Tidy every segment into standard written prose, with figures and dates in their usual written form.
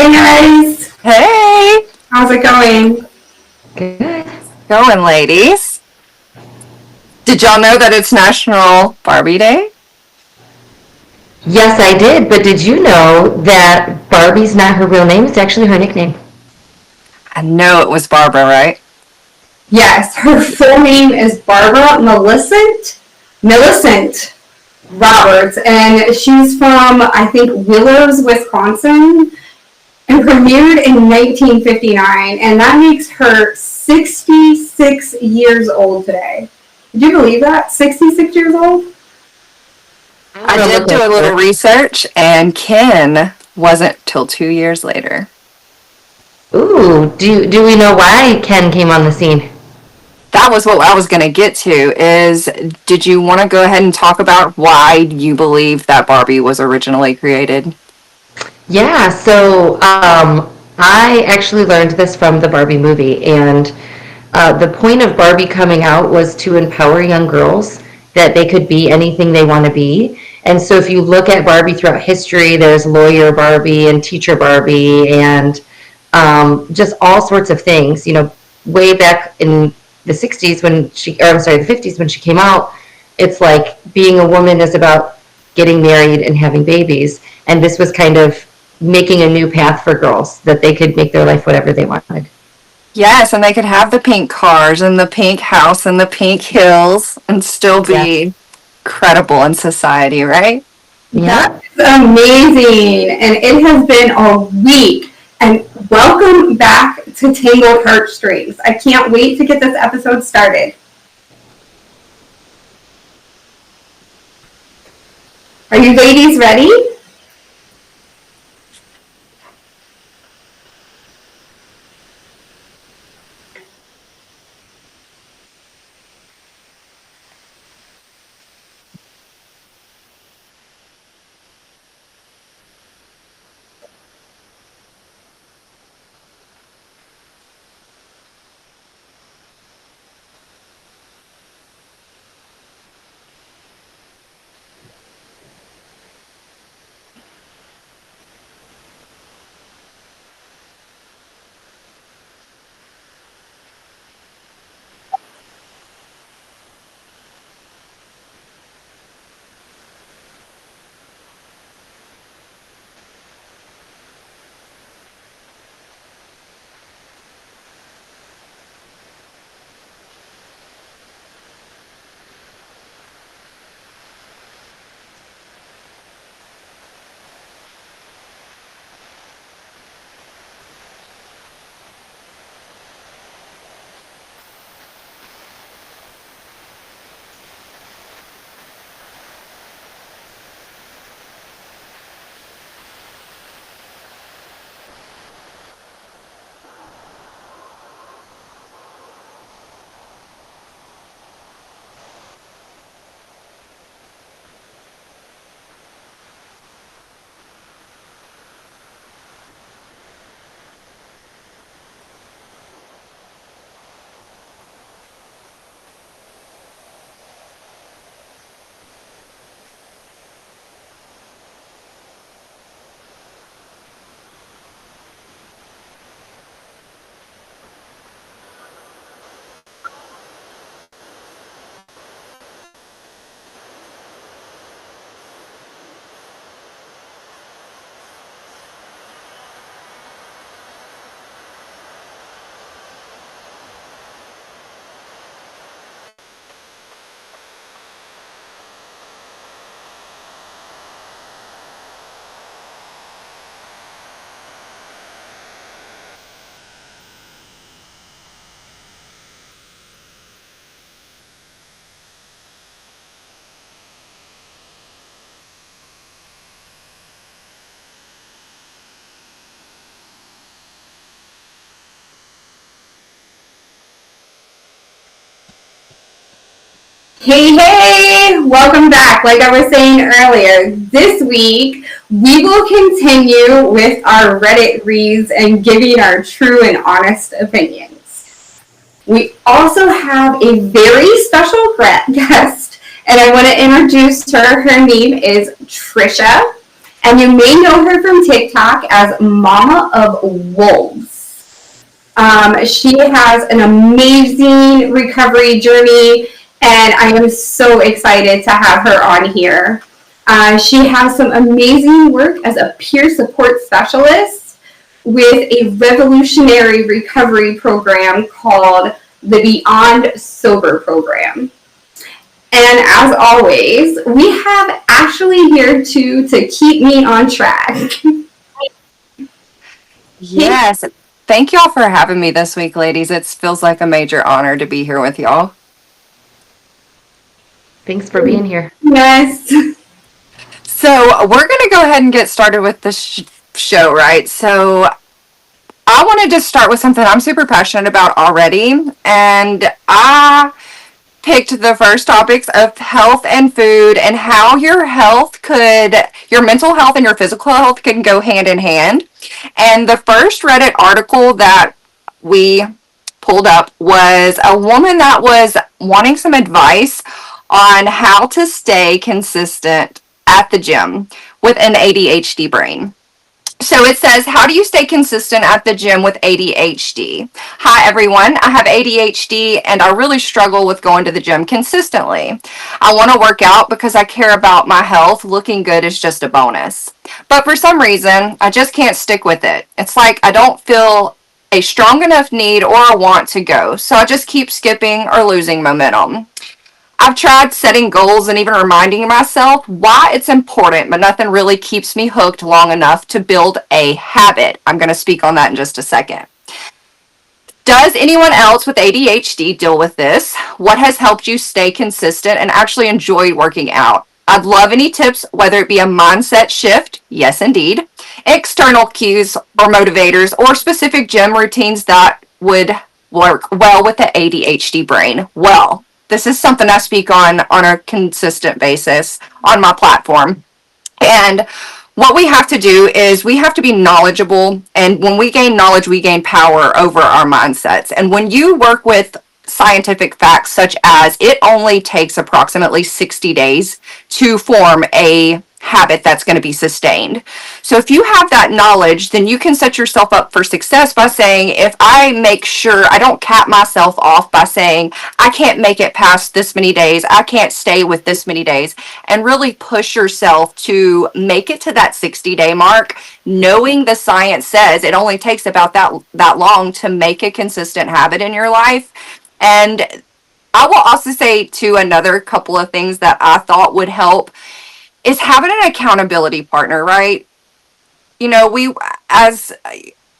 Hey guys, Hey, how's it going? Good. going ladies. Did y'all know that it's National Barbie Day? Yes, I did, but did you know that Barbie's not her real name? It's actually her nickname. I know it was Barbara, right? Yes, her full name is Barbara Millicent Roberts, and she's from, I think, Willows, Wisconsin, and premiered in 1959, and that makes her 66 years old today. Did you believe that? 66 years old? I did do a little research, and Ken wasn't till 2 years later. Ooh, do we know why Ken came on the scene? That was what I was going to get to is, did you want to go ahead and talk about why you believe that Barbie was originally created? Yeah, I actually learned this from the Barbie movie, and the point of Barbie coming out was to empower young girls that they could be anything they want to be. And so if you look at Barbie throughout history, there's lawyer Barbie and teacher Barbie and just all sorts of things. You know, way back in the 60s the 50s when she came out, it's like being a woman is about getting married and having babies. And this was kind of making a new path for girls that they could make their life whatever they wanted. Yes, and they could have the pink cars and the pink house and the pink hills and still be credible in society, right? Yeah. That's amazing, and it has been a week. And welcome back to Tangled Heartstrings. I can't wait to get this episode started. Are you ladies ready? Hey, welcome back. Like I was saying earlier, this week we will continue with our Reddit reads and giving our true and honest opinions. We also have a very special guest, and I want to introduce her. Her name is Trisha, And you may know her from TikTok as Mama of Wolves. She has an amazing recovery journey, and I am so excited to have her on here. She has some amazing work as a peer support specialist with a revolutionary recovery program called the Beyond Sober program. And as always, we have Ashley here too to keep me on track. Yes. Thank y'all for having me this week, ladies. It feels like a major honor to be here with y'all. Thanks for being here. Yes. So, we're going to go ahead and get started with the show, right? So, I wanted to start with something I'm super passionate about already. And I picked the first topics of health and food and how your mental health and your physical health can go hand in hand. And the first Reddit article that we pulled up was a woman that was wanting some advice on how to stay consistent at the gym with an ADHD brain. So it says, how do you stay consistent at the gym with ADHD? Hi, everyone. I have ADHD and I really struggle with going to the gym consistently. I want to work out because I care about my health. Looking good is just a bonus. But for some reason, I just can't stick with it. It's like I don't feel a strong enough need or a want to go. So I just keep skipping or losing momentum. I've tried setting goals and even reminding myself why it's important, but nothing really keeps me hooked long enough to build a habit. I'm going to speak on that in just a second. Does anyone else with ADHD deal with this? What has helped you stay consistent and actually enjoy working out? I'd love any tips, whether it be a mindset shift, yes indeed, external cues or motivators, or specific gym routines that would work well with the ADHD brain. Well, this is something I speak on a consistent basis on my platform. And what we have to do is we have to be knowledgeable. And when we gain knowledge, we gain power over our mindsets. And when you work with scientific facts, such as it only takes approximately 60 days to form a habit that's going to be sustained. So if you have that knowledge, then you can set yourself up for success by saying, if I make sure I don't cap myself off by saying, I can't make it past this many days, I can't stay with this many days, and really push yourself to make it to that 60-day mark, knowing the science says it only takes about that long to make a consistent habit in your life. And I will also say too, another couple of things that I thought would help is having an accountability partner, right? You know, as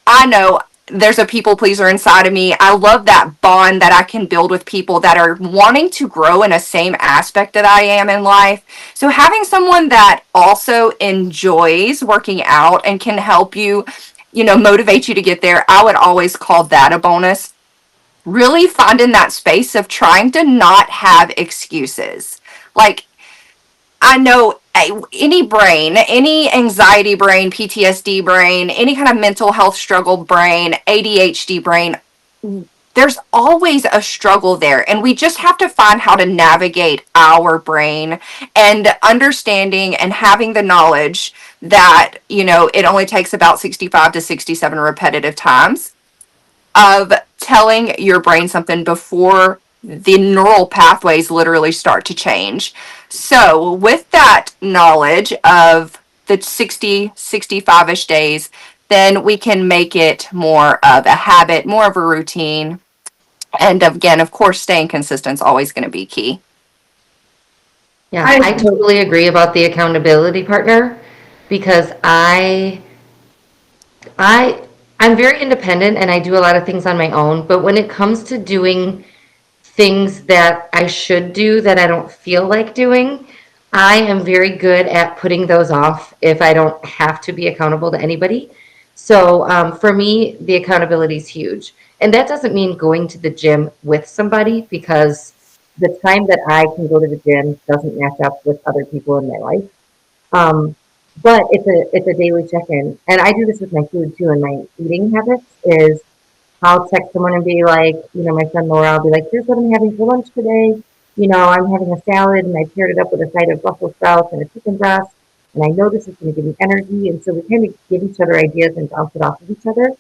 I know, there's a people pleaser inside of me. I love that bond that I can build with people that are wanting to grow in a same aspect that I am in life. So having someone that also enjoys working out and can help you, motivate you to get there, I would always call that a bonus. Really finding that space of trying to not have excuses. Like, I know any anxiety brain, PTSD brain, any kind of mental health struggle brain, ADHD brain, there's always a struggle there. And we just have to find how to navigate our brain and understanding and having the knowledge that, it only takes about 65 to 67 repetitive times of telling your brain something before the neural pathways literally start to change. So with that knowledge of the 65-ish days, then we can make it more of a habit, more of a routine. And again, of course, staying consistent is always going to be key. Yeah, I totally agree about the accountability partner, because I'm very independent and I do a lot of things on my own. But when it comes to doing things that I should do that I don't feel like doing, I am very good at putting those off if I don't have to be accountable to anybody. So for me, the accountability is huge. And that doesn't mean going to the gym with somebody, because the time that I can go to the gym doesn't match up with other people in my life. But it's a daily check-in. And I do this with my food too, and my eating habits is I'll text someone and be like, my friend Laura, I'll be like, here's what I'm having for lunch today. I'm having a salad and I paired it up with a side of Brussels sprouts and a chicken breast. and I know this is going to give me energy. And so we kind of give each other ideas and bounce it off of each other.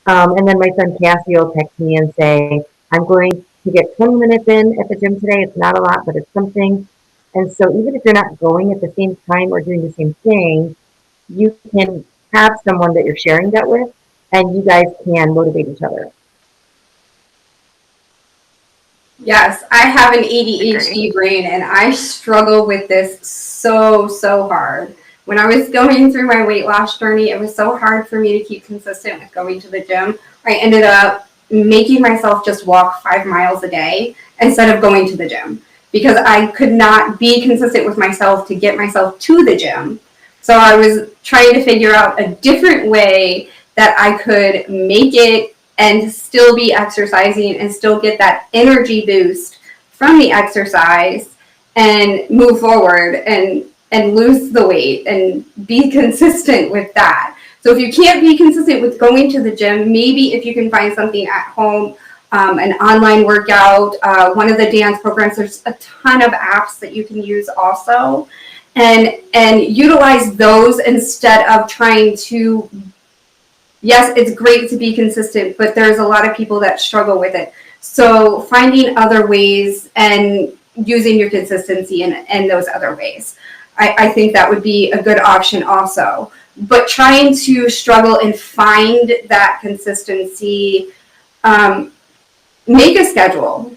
And then my friend Cassie will text me and say, I'm going to get 20 minutes in at the gym today. It's not a lot, but it's something. And so even if you're not going at the same time or doing the same thing, you can have someone that you're sharing that with, and you guys can motivate each other. Yes, I have an Agree. ADHD brain and I struggle with this so hard. When I was going through my weight loss journey, it was so hard for me to keep consistent with going to the gym. I ended up making myself just walk 5 miles a day instead of going to the gym because I could not be consistent with myself to get myself to the gym. So I was trying to figure out a different way that I could make it and still be exercising and still get that energy boost from the exercise and move forward and lose the weight and be consistent with that. So if you can't be consistent with going to the gym, maybe if you can find something at home, an online workout, one of the dance programs, there's a ton of apps that you can use also, and utilize those instead of trying to. Yes, it's great to be consistent, but there's a lot of people that struggle with it. So finding other ways and using your consistency in those other ways. I think that would be a good option also. But trying to struggle and find that consistency, make a schedule.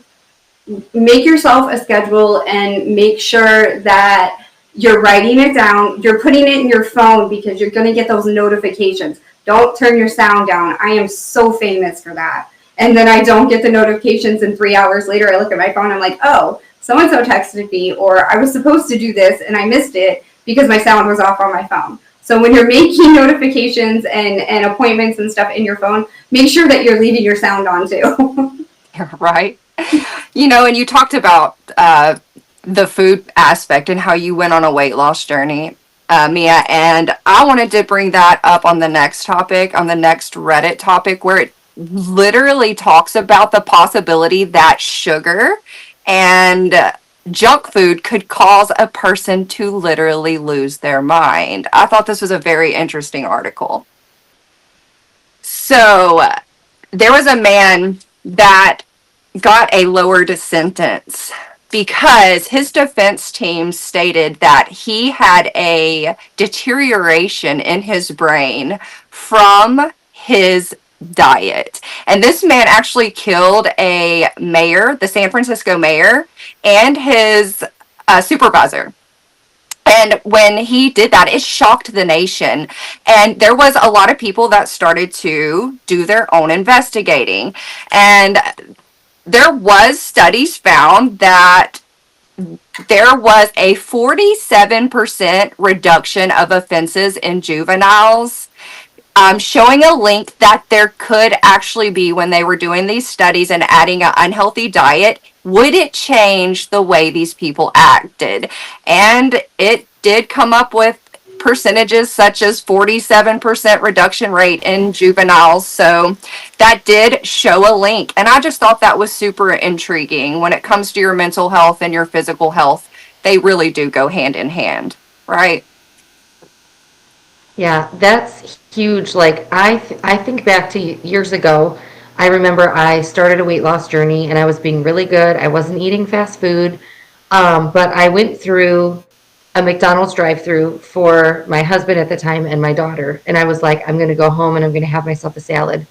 Make yourself a schedule and make sure that you're writing it down. You're putting it in your phone because you're going to get those notifications. Don't turn your sound down. I am so famous for that. And then I don't get the notifications, and 3 hours later I look at my phone, I'm like, oh, so-and-so texted me, or I was supposed to do this and I missed it because my sound was off on my phone. So when you're making notifications and appointments and stuff in your phone, make sure that you're leaving your sound on too. Right. And you talked about the food aspect and how you went on a weight loss journey, Mia, and I wanted to bring that up on the next topic, on the next Reddit topic, where it literally talks about the possibility that sugar and junk food could cause a person to literally lose their mind. I thought this was a very interesting article. So, there was a man that got a lowered sentence because his defense team stated that he had a deterioration in his brain from his diet. And this man actually killed a mayor, the San Francisco mayor, and his supervisor. And when he did that, it shocked the nation. And there was a lot of people that started to do their own investigating. And there was studies found that there was a 47% reduction of offenses in juveniles, showing a link that there could actually be, when they were doing these studies and adding an unhealthy diet, would it change the way these people acted? And it did come up with percentages such as 47% reduction rate in juveniles. So that did show a link. And I just thought that was super intriguing. When it comes to your mental health and your physical health, they really do go hand in hand, right? Yeah, that's huge. Like I think back to years ago. I remember I started a weight loss journey and I was being really good. I wasn't eating fast food, but I went through a McDonald's drive-through for my husband at the time and my daughter, and I was like, I'm going to go home and I'm going to have myself a salad.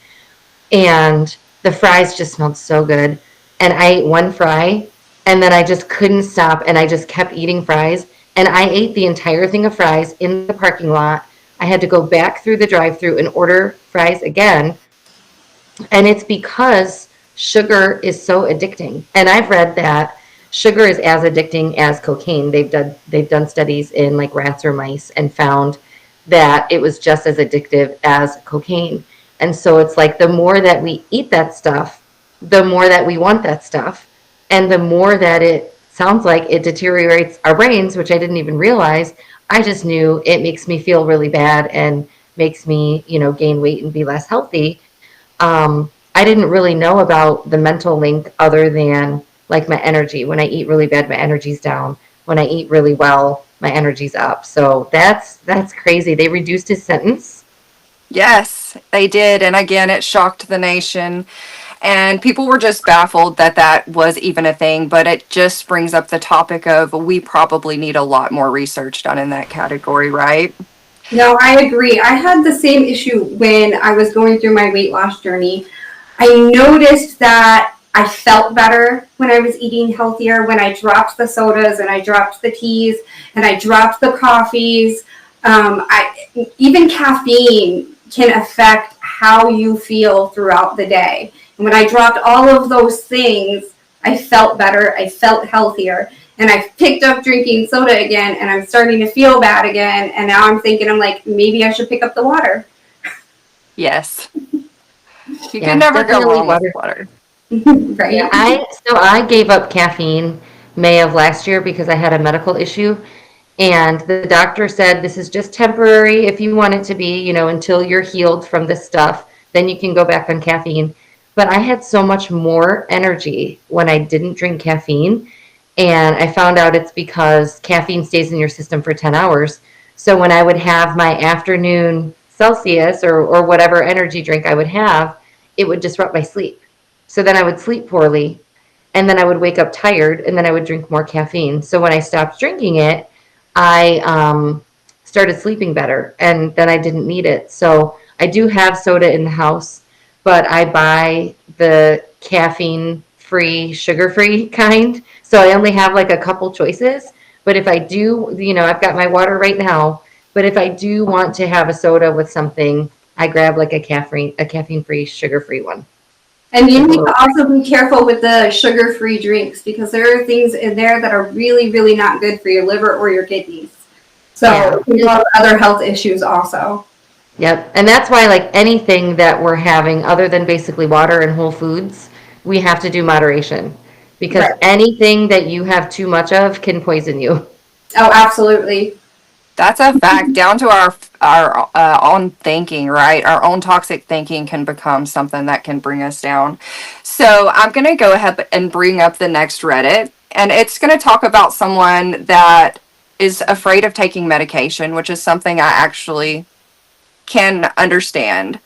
And the fries just smelled so good, and I ate one fry, and then I just couldn't stop, and I just kept eating fries, and I ate the entire thing of fries in the parking lot. I had to go back through the drive-through and order fries again, and it's because sugar is so addicting. And I've read that sugar is as addicting as cocaine. They've done studies in like rats or mice and found that it was just as addictive as cocaine. And so it's like the more that we eat that stuff, the more that we want that stuff, and the more that it sounds like it deteriorates our brains, which I didn't even realize. I just knew it makes me feel really bad and makes me, gain weight and be less healthy. I didn't really know about the mental link other than like my energy. When I eat really bad, my energy's down. When I eat really well, my energy's up. So that's crazy. They reduced his sentence. Yes, they did. And again, it shocked the nation. And people were just baffled that that was even a thing. But it just brings up the topic of we probably need a lot more research done in that category, right? No, I agree. I had the same issue when I was going through my weight loss journey. I noticed that I felt better when I was eating healthier, when I dropped the sodas and I dropped the teas and I dropped the coffees. Even caffeine can affect how you feel throughout the day. And when I dropped all of those things, I felt better, I felt healthier. And I picked up drinking soda again, and I'm starting to feel bad again. And now I'm thinking, I'm like, maybe I should pick up the water. Yes. You Yeah, can never go definitely wrong water. with water. Right? Yeah, I gave up caffeine May of last year because I had a medical issue. And the doctor said, this is just temporary if you want it to be, until you're healed from this stuff, then you can go back on caffeine. But I had so much more energy when I didn't drink caffeine. And I found out it's because caffeine stays in your system for 10 hours. So when I would have my afternoon Celsius or whatever energy drink I would have, it would disrupt my sleep. So then I would sleep poorly, and then I would wake up tired, and then I would drink more caffeine. So when I stopped drinking it, I started sleeping better, and then I didn't need it. So I do have soda in the house, but I buy the caffeine-free, sugar-free kind. So I only have like a couple choices. But if I do, I've got my water right now. But if I do want to have a soda with something, I grab like a caffeine-free, sugar-free one. And you Like a need little. to also be careful with the sugar-free drinks because there are things in there that are really, really not good for your liver or your kidneys. Yeah. So you have other health issues also. Yep. And that's why, like anything that we're having, other than basically water and whole foods, we have to do moderation because Right. anything that you have too much of can poison you. Oh, absolutely. That's a fact. Down to our own thinking, right? Our own toxic thinking can become something that can bring us down. So I'm going to go ahead and bring up the next Reddit, and it's going to talk about someone that is afraid of taking medication, which is something I actually can understand.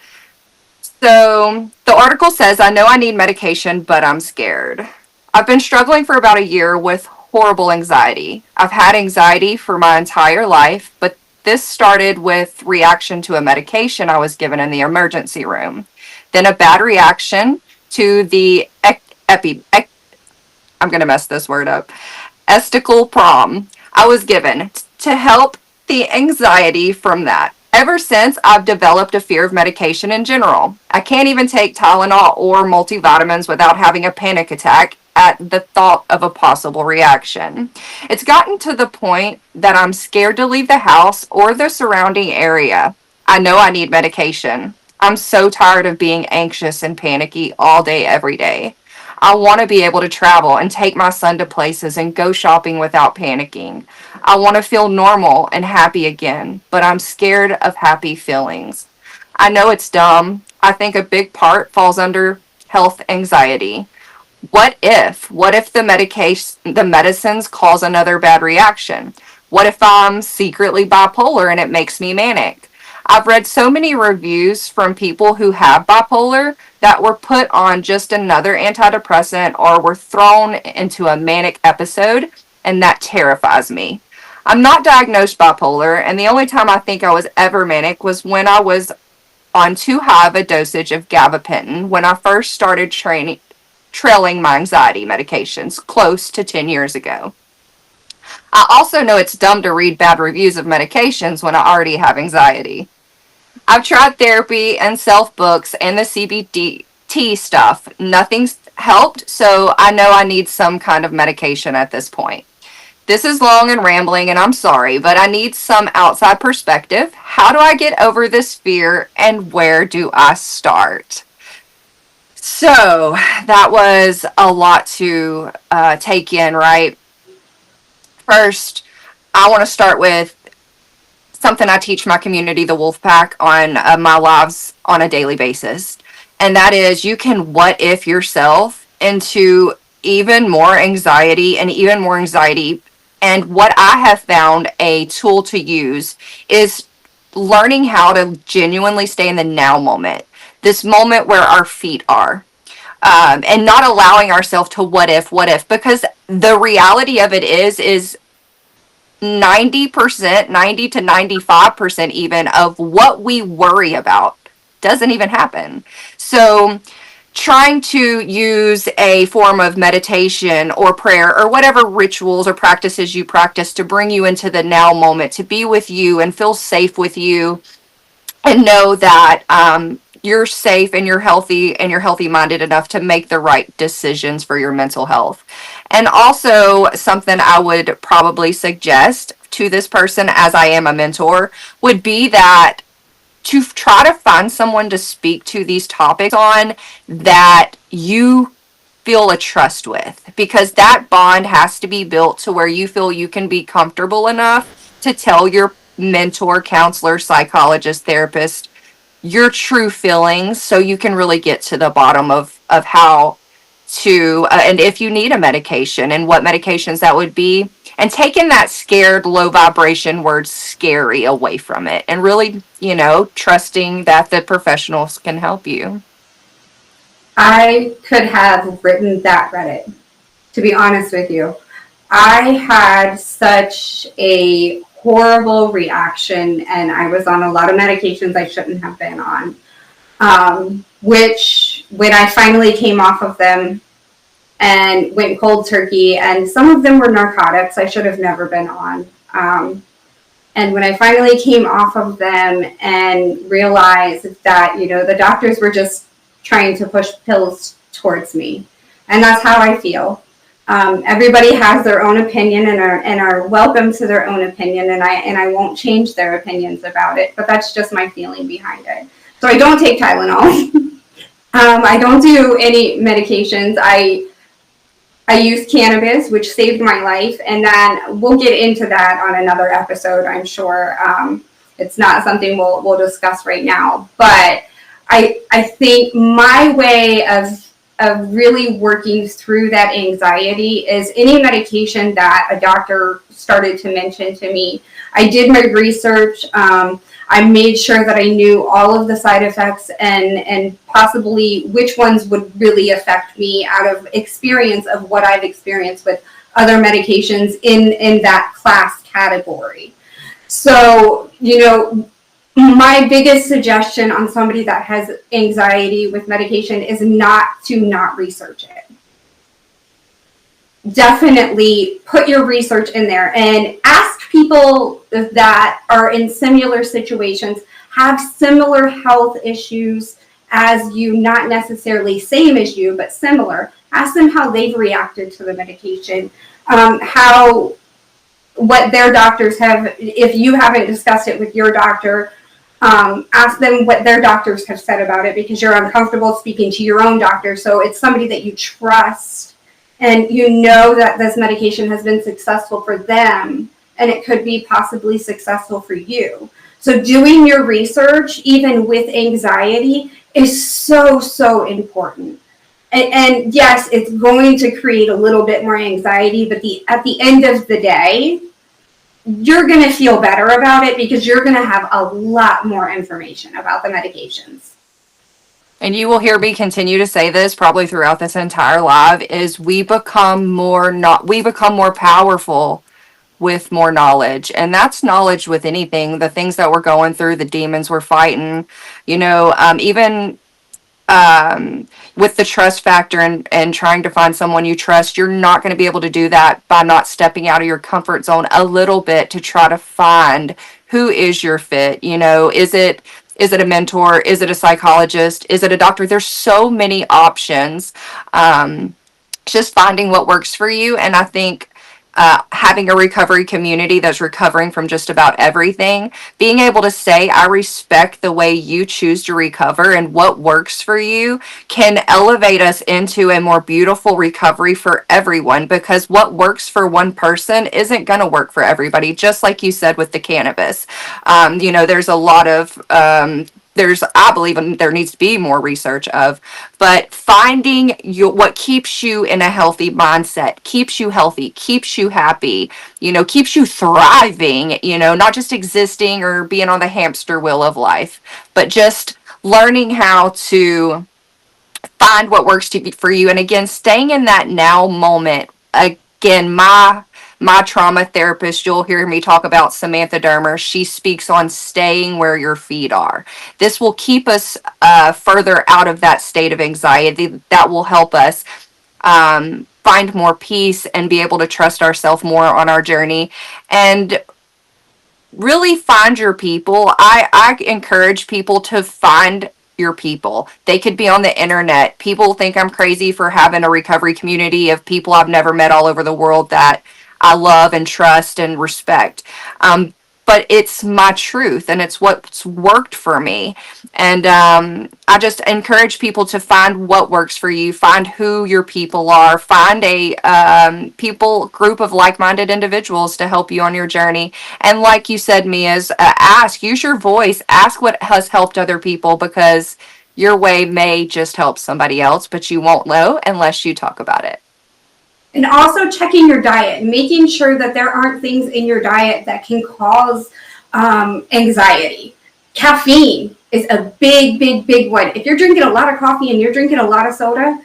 So the article says, I know I need medication, but I'm scared. I've been struggling for about a year with horrible anxiety. I've had anxiety for my entire life, but this started with reaction to a medication I was given in the emergency room. Then a bad reaction to the I'm going to mess this word up. Estical prom I was given to help the anxiety from that. Ever since, I've developed a fear of medication in general. I can't even take Tylenol or multivitamins without having a panic attack at the thought of a possible reaction. It's gotten to the point that I'm scared to leave the house or the surrounding area. I know I need medication. I'm so tired of being anxious and panicky all day, every day. I want to be able to travel and take my son to places and go shopping without panicking. I want to feel normal and happy again, but I'm scared of happy feelings. I know it's dumb. I think a big part falls under health anxiety. What if the medicines cause another bad reaction? What if I'm secretly bipolar and it makes me manic? I've read so many reviews from people who have bipolar that were put on just another antidepressant or were thrown into a manic episode, and that terrifies me. I'm not diagnosed bipolar, and the only time I think I was ever manic was when I was on too high of a dosage of gabapentin when I first started trailing my anxiety medications close to 10 years ago. I also know it's dumb to read bad reviews of medications when I already have anxiety. I've tried therapy and self books and the CBT stuff. Nothing's helped, so I know I need some kind of medication at this point. This is long and rambling, and I'm sorry, but I need some outside perspective. How do I get over this fear, and where do I start? So that was a lot to take in, right? First, I want to start with something I teach my community, the Wolfpack, on my lives on a daily basis. And that is you can what if yourself into even more anxiety and even more anxiety And what I have found a tool to use is learning how to genuinely stay in the now moment, this moment where our feet are, and not allowing ourselves to what if, because the reality of it is 90%, 90 to 95% even of what we worry about doesn't even happen. So trying to use a form of meditation or prayer or whatever rituals or practices you practice to bring you into the now moment, to be with you and feel safe with you, and know that you're safe and you're healthy minded enough to make the right decisions for your mental health. And also, something I would probably suggest to this person, as I am a mentor, would be that to try to find someone to speak to these topics on that you feel a trust with, because that bond has to be built to where you feel you can be comfortable enough to tell your mentor, counselor, psychologist, therapist your true feelings, so you can really get to the bottom of how to and if you need a medication and what medications that would be, and taking that scared low vibration word scary away from it, and really, trusting that the professionals can help you. I could have written that Reddit, to be honest with you. I had such a horrible reaction, and I was on a lot of medications I shouldn't have been on. Which, when I finally came off of them and went cold turkey, and some of them were narcotics I should have never been on. And when I finally came off of them and realized that, the doctors were just trying to push pills towards me. And that's how I feel. Everybody has their own opinion and are welcome to their own opinion, and I won't change their opinions about it, but that's just my feeling behind it. So I don't take Tylenol. I don't do any medications. I use cannabis, which saved my life, and then we'll get into that on another episode, I'm sure. It's not something we'll discuss right now, but I think my way of really working through that anxiety is any medication that a doctor started to mention to me. I did my research. I made sure that I knew all of the side effects and possibly which ones would really affect me out of experience of what I've experienced with other medications in that class category. So, my biggest suggestion on somebody that has anxiety with medication is not research it. Definitely put your research in there and ask people that are in similar situations, have similar health issues as you, not necessarily same as you, but similar. Ask them how they've reacted to the medication, what their doctors have, if you haven't discussed it with your doctor. Ask them what their doctors have said about it, because you're uncomfortable speaking to your own doctor. So it's somebody that you trust and that this medication has been successful for them, and it could be possibly successful for you. So doing your research, even with anxiety, is so, so important. And yes, it's going to create a little bit more anxiety, but at the end of the day, you're going to feel better about it because you're going to have a lot more information about the medications. And you will hear me continue to say this probably throughout this entire live, is we become more powerful with more knowledge. And that's knowledge with anything, the things that we're going through, the demons we're fighting, even with the trust factor and trying to find someone you trust. You're not going to be able to do that by not stepping out of your comfort zone a little bit to try to find who is your fit. Is it a mentor? Is it a psychologist? Is it a doctor? There's so many options. Just finding what works for you. And I think having a recovery community that's recovering from just about everything, being able to say, I respect the way you choose to recover and what works for you, can elevate us into a more beautiful recovery for everyone, because what works for one person isn't going to work for everybody, just like you said with the cannabis. There's a lot of I believe there needs to be more research of, but finding what keeps you in a healthy mindset, keeps you healthy, keeps you happy, keeps you thriving, not just existing or being on the hamster wheel of life, but just learning how to find what works for you. And again, staying in that now moment. Again, my trauma therapist, you'll hear me talk about Samantha Dermer. She speaks on staying where your feet are. This will keep us further out of that state of anxiety. That will help us find more peace and be able to trust ourselves more on our journey. And really find your people. I encourage people to find your people. They could be on the internet. People think I'm crazy for having a recovery community of people I've never met all over the world that I love and trust and respect. But it's my truth and it's what's worked for me. And I just encourage people to find what works for you, find who your people are, find a group of like-minded individuals to help you on your journey. And like you said, Mia's, use your voice, ask what has helped other people, because your way may just help somebody else, but you won't know unless you talk about it. And also checking your diet, making sure that there aren't things in your diet that can cause anxiety. Caffeine is a big one. If you're drinking a lot of coffee and you're drinking a lot of soda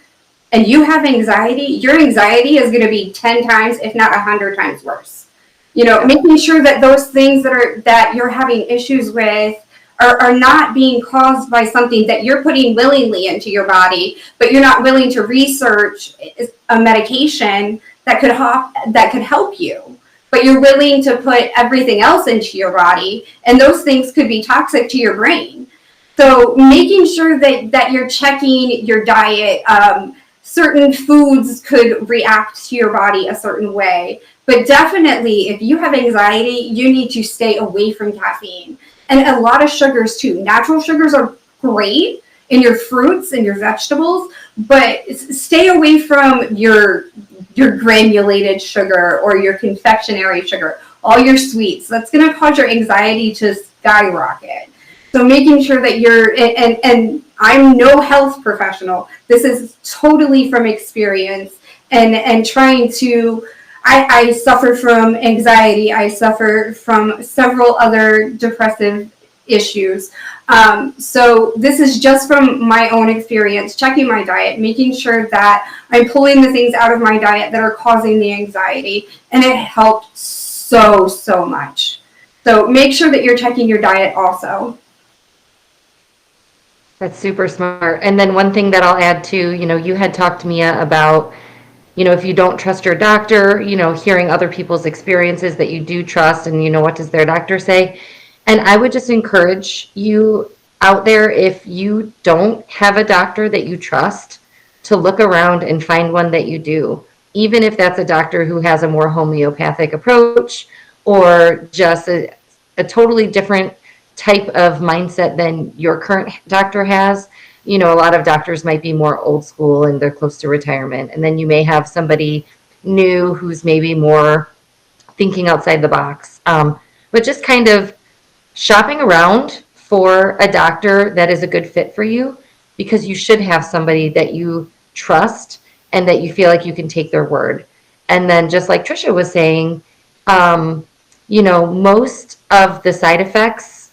and you have anxiety, your anxiety is going to be 10 times, if not 100 times worse. Making sure that those things that you're having issues with are not being caused by something that you're putting willingly into your body, but you're not willing to research a medication that could help you, but you're willing to put everything else into your body, and those things could be toxic to your brain. So making sure that you're checking your diet. Certain foods could react to your body a certain way, but definitely if you have anxiety, you need to stay away from caffeine. And a lot of sugars too. Natural sugars are great in your fruits and your vegetables, but stay away from your granulated sugar or your confectionery sugar, all your sweets. That's going to cause your anxiety to skyrocket. So making sure that and I'm no health professional. This is totally from experience and trying to. I suffer from anxiety. I suffer from several other depressive issues. So this is just from my own experience, checking my diet, making sure that I'm pulling the things out of my diet that are causing the anxiety. And it helped so much. So make sure that you're checking your diet also. That's super smart. And then one thing that I'll add too, you had talked to Mia about, if you don't trust your doctor, hearing other people's experiences that you do trust, and what does their doctor say? And I would just encourage you out there, if you don't have a doctor that you trust, to look around and find one that you do. Even if that's a doctor who has a more homeopathic approach or just a totally different type of mindset than your current doctor has. A lot of doctors might be more old school and they're close to retirement. And then you may have somebody new who's maybe more thinking outside the box. But just kind of shopping around for a doctor that is a good fit for you, because you should have somebody that you trust and that you feel like you can take their word. And then just like Trisha was saying, most of the side effects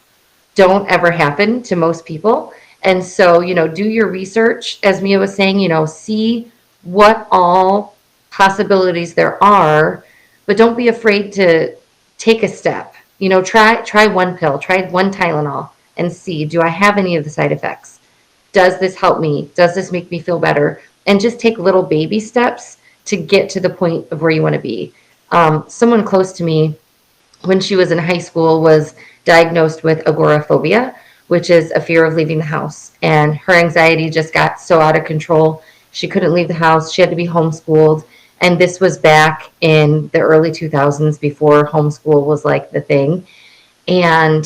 don't ever happen to most people. And so, do your research, as Mia was saying, see what all possibilities there are, but don't be afraid to take a step. Try one pill, try one Tylenol and see, do I have any of the side effects? Does this help me? Does this make me feel better? And just take little baby steps to get to the point of where you want to be. Someone close to me, when she was in high school, was diagnosed with agoraphobia, which is a fear of leaving the house. And her anxiety just got so out of control. She couldn't leave the house. She had to be homeschooled. And this was back in the early 2000s, before homeschool was like the thing. And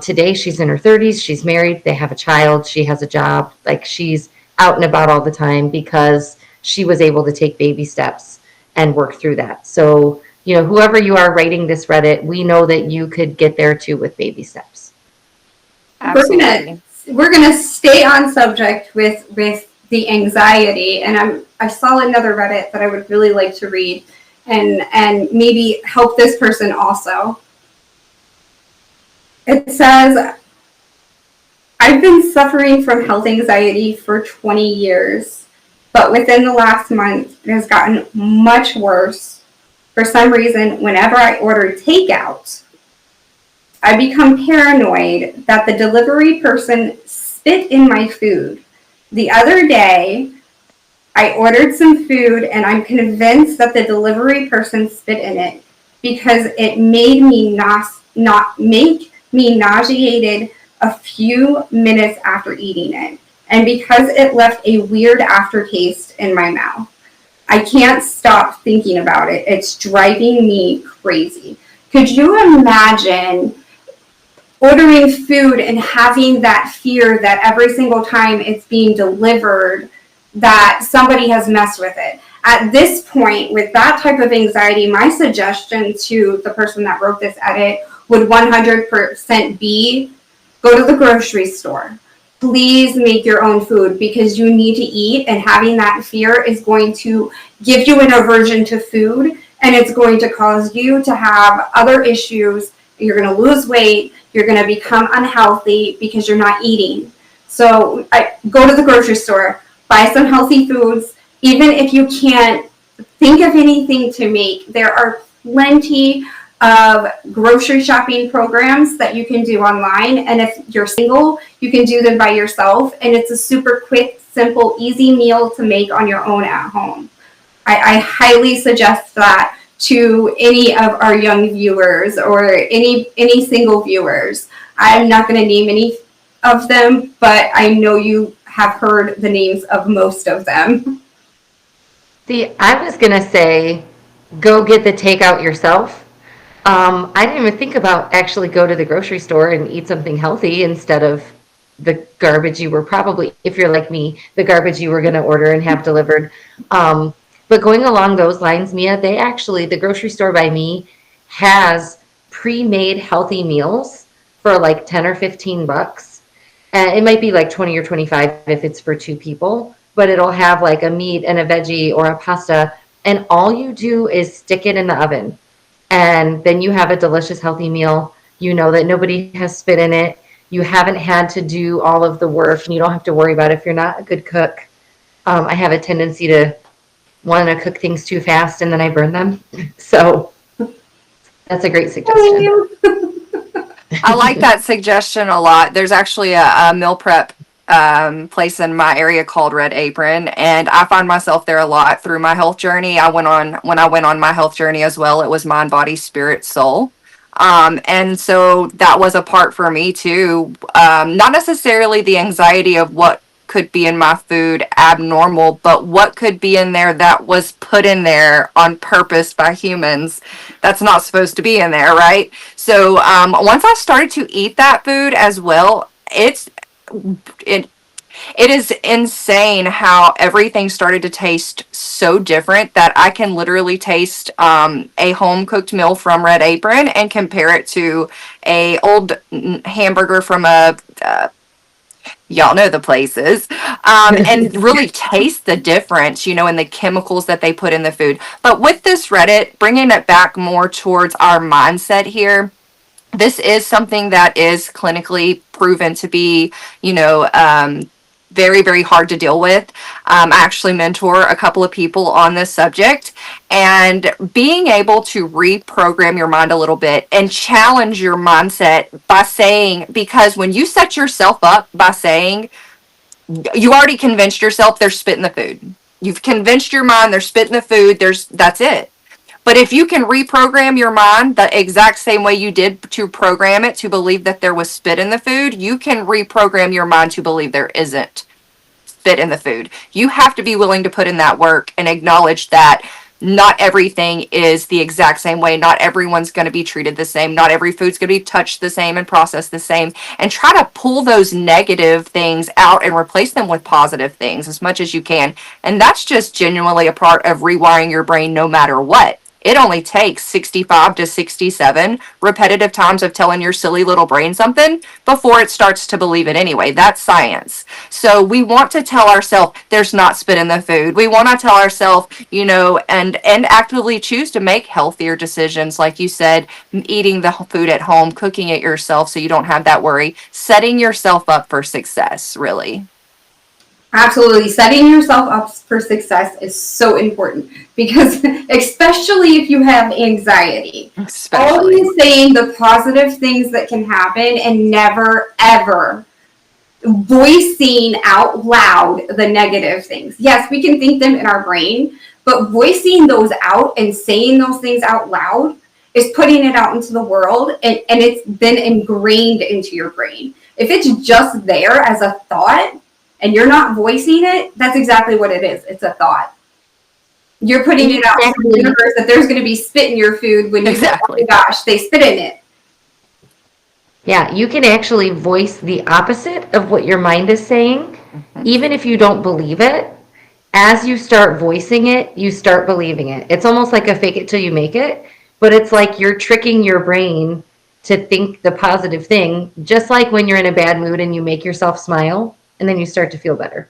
today she's in her 30s. She's married. They have a child. She has a job. Like, she's out and about all the time because she was able to take baby steps and work through that. So, whoever you are writing this Reddit, we know that you could get there too with baby steps. Absolutely. We're going to we're gonna stay on subject with the anxiety, and I saw another Reddit that I would really like to read, and maybe help this person also. It says, I've been suffering from health anxiety for 20 years, but within the last month, it has gotten much worse. For some reason, whenever I order takeout, I become paranoid that the delivery person spit in my food. The other day, I ordered some food and I'm convinced that the delivery person spit in it because it made me nauseated a few minutes after eating it, and because it left a weird aftertaste in my mouth. I can't stop thinking about it. It's driving me crazy. Could you imagine ordering food and having that fear that every single time it's being delivered that somebody has messed with it? At this point, with that type of anxiety, my suggestion to the person that wrote this edit would 100% be go to the grocery store. Please make your own food because you need to eat, and having that fear is going to give you an aversion to food, and it's going to cause you to have other issues. You're going to lose weight. You're going to become unhealthy because you're not eating. So go to the grocery store, buy some healthy foods. Even if you can't think of anything to make, there are plenty of grocery shopping programs that you can do online. And if you're single, you can do them by yourself. And it's a super quick, simple, easy meal to make on your own at home. I highly suggest that to any of our young viewers or any single viewers. I'm not going to name any of them, but I know you have heard the names of most of them. See, I was going to say, go get the takeout yourself. I didn't even think about actually go to the grocery store and eat something healthy instead of the garbage you were probably, if you're like me, the garbage you were going to order and have delivered. But going along those lines, Mia, the grocery store by me has pre-made healthy meals for like 10 or 15 bucks. And it might be like 20 or 25 if it's for two people, but it'll have like a meat and a veggie or a pasta. And all you do is stick it in the oven. And then you have a delicious, healthy meal. You know that nobody has spit in it. You haven't had to do all of the work, and you don't have to worry about it if you're not a good cook. I have a tendency to want to cook things too fast, and then I burn them. So that's a great suggestion. I like that suggestion a lot. There's actually a meal prep place in my area called Red Apron, and I find myself there a lot through my health journey. When I went on my health journey as well, it was mind, body, spirit, soul. And so that was a part for me too. Not necessarily the anxiety of what could be in my food abnormal, but what could be in there that was put in there on purpose by humans that's not supposed to be in there, right? So once I started to eat that food as well, it is insane how everything started to taste so different that I can literally taste a home cooked meal from Red Apron and compare it to a old hamburger from a y'all know the places, and really taste the difference, in the chemicals that they put in the food. But with this Reddit, bringing it back more towards our mindset here, this is something that is clinically proven to be, very, very hard to deal with. I actually mentor a couple of people on this subject, and being able to reprogram your mind a little bit and challenge your mindset by saying, because when you set yourself up by saying, you already convinced yourself there's spit in the food. You've convinced your mind there's spit in the food, that's it. But if you can reprogram your mind the exact same way you did to program it to believe that there was spit in the food, you can reprogram your mind to believe there isn't spit in the food. You have to be willing to put in that work and acknowledge that not everything is the exact same way. Not everyone's going to be treated the same. Not every food's going to be touched the same and processed the same. And try to pull those negative things out and replace them with positive things as much as you can. And that's just genuinely a part of rewiring your brain no matter what. It only takes 65 to 67 repetitive times of telling your silly little brain something before it starts to believe it anyway. That's science. So we want to tell ourselves there's not spit in the food. We want to tell ourselves, and actively choose to make healthier decisions, like you said, eating the food at home, cooking it yourself so you don't have that worry, setting yourself up for success, really. Absolutely. Setting yourself up for success is so important because, especially if you have anxiety, always saying the positive things that can happen and never, ever voicing out loud the negative things. Yes, we can think them in our brain, but voicing those out and saying those things out loud is putting it out into the world, and it's been ingrained into your brain. If it's just there as a thought, and you're not voicing it, that's exactly what it is. It's a thought. You're putting it out to the universe that there's going to be spit in your food when you say, oh my gosh, they spit in it. Yeah, you can actually voice the opposite of what your mind is saying, even if you don't believe it. As you start voicing it, you start believing it. It's almost like a fake it till you make it, but it's like you're tricking your brain to think the positive thing, just like when you're in a bad mood and you make yourself smile. And then you start to feel better.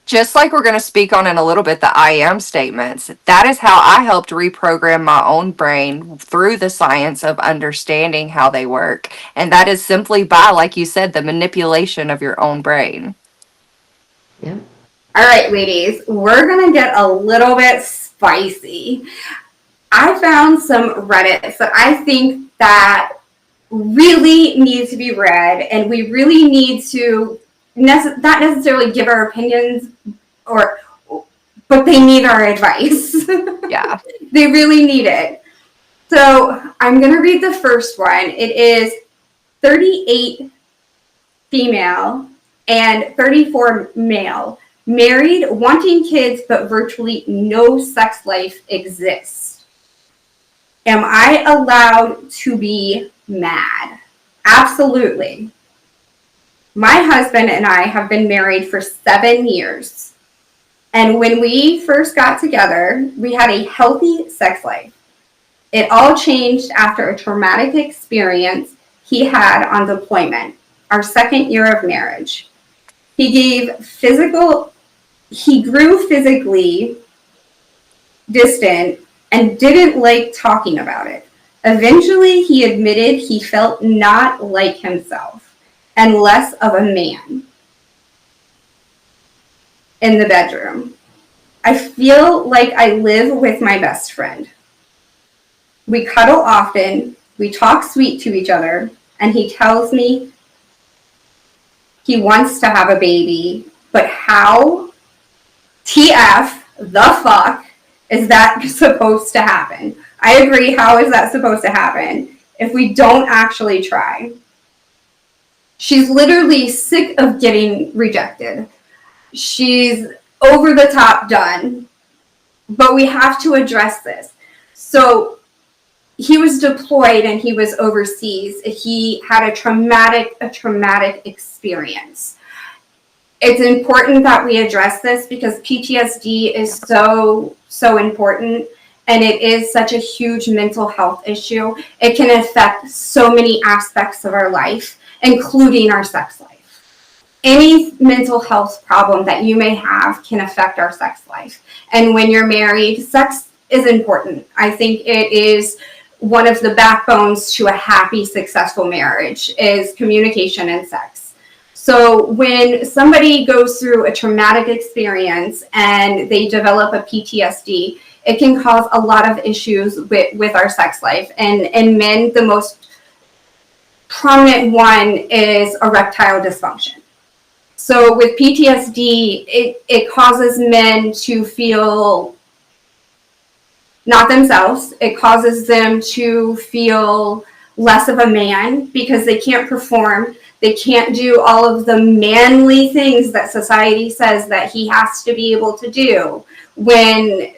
Just like we're going to speak on in a little bit, the I am statements. That is how I helped reprogram my own brain through the science of understanding how they work. And that is simply by, like you said, the manipulation of your own brain. Yeah. All right, ladies, we're going to get a little bit spicy. I found some Reddits that I think that really need to be read, and we really need to not necessarily give our opinions, but they need our advice. Yeah. They really need it. So I'm going to read the first one. It is 38 female and 34 male, married, wanting kids, but virtually no sex life exists. Am I allowed to be mad? Absolutely. My husband and I have been married for 7 years. And when we first got together, we had a healthy sex life. It all changed after a traumatic experience he had on deployment, our 2nd year of marriage. He grew physically distant and didn't like talking about it. Eventually, he admitted he felt not like himself and less of a man in the bedroom. I feel like I live with my best friend. We cuddle often, we talk sweet to each other, and he tells me he wants to have a baby, but how TF the fuck is that supposed to happen? I agree, how is that supposed to happen if we don't actually try? She's literally sick of getting rejected. She's over the top done. But we have to address this. So he was deployed and he was overseas. He had a traumatic experience. It's important that we address this because PTSD is so important, and it is such a huge mental health issue. It can affect so many aspects of our life, including our sex life. Any mental health problem that you may have can affect our sex life. And when you're married, sex is important. I think it is one of the backbones to a happy, successful marriage is communication and sex. So when somebody goes through a traumatic experience and they develop a PTSD, it can cause a lot of issues with our sex life. And in men, the most prominent one is erectile dysfunction. So with PTSD, it causes men to feel not themselves. It causes them to feel less of a man because they can't perform. They can't do all of the manly things that society says that he has to be able to do when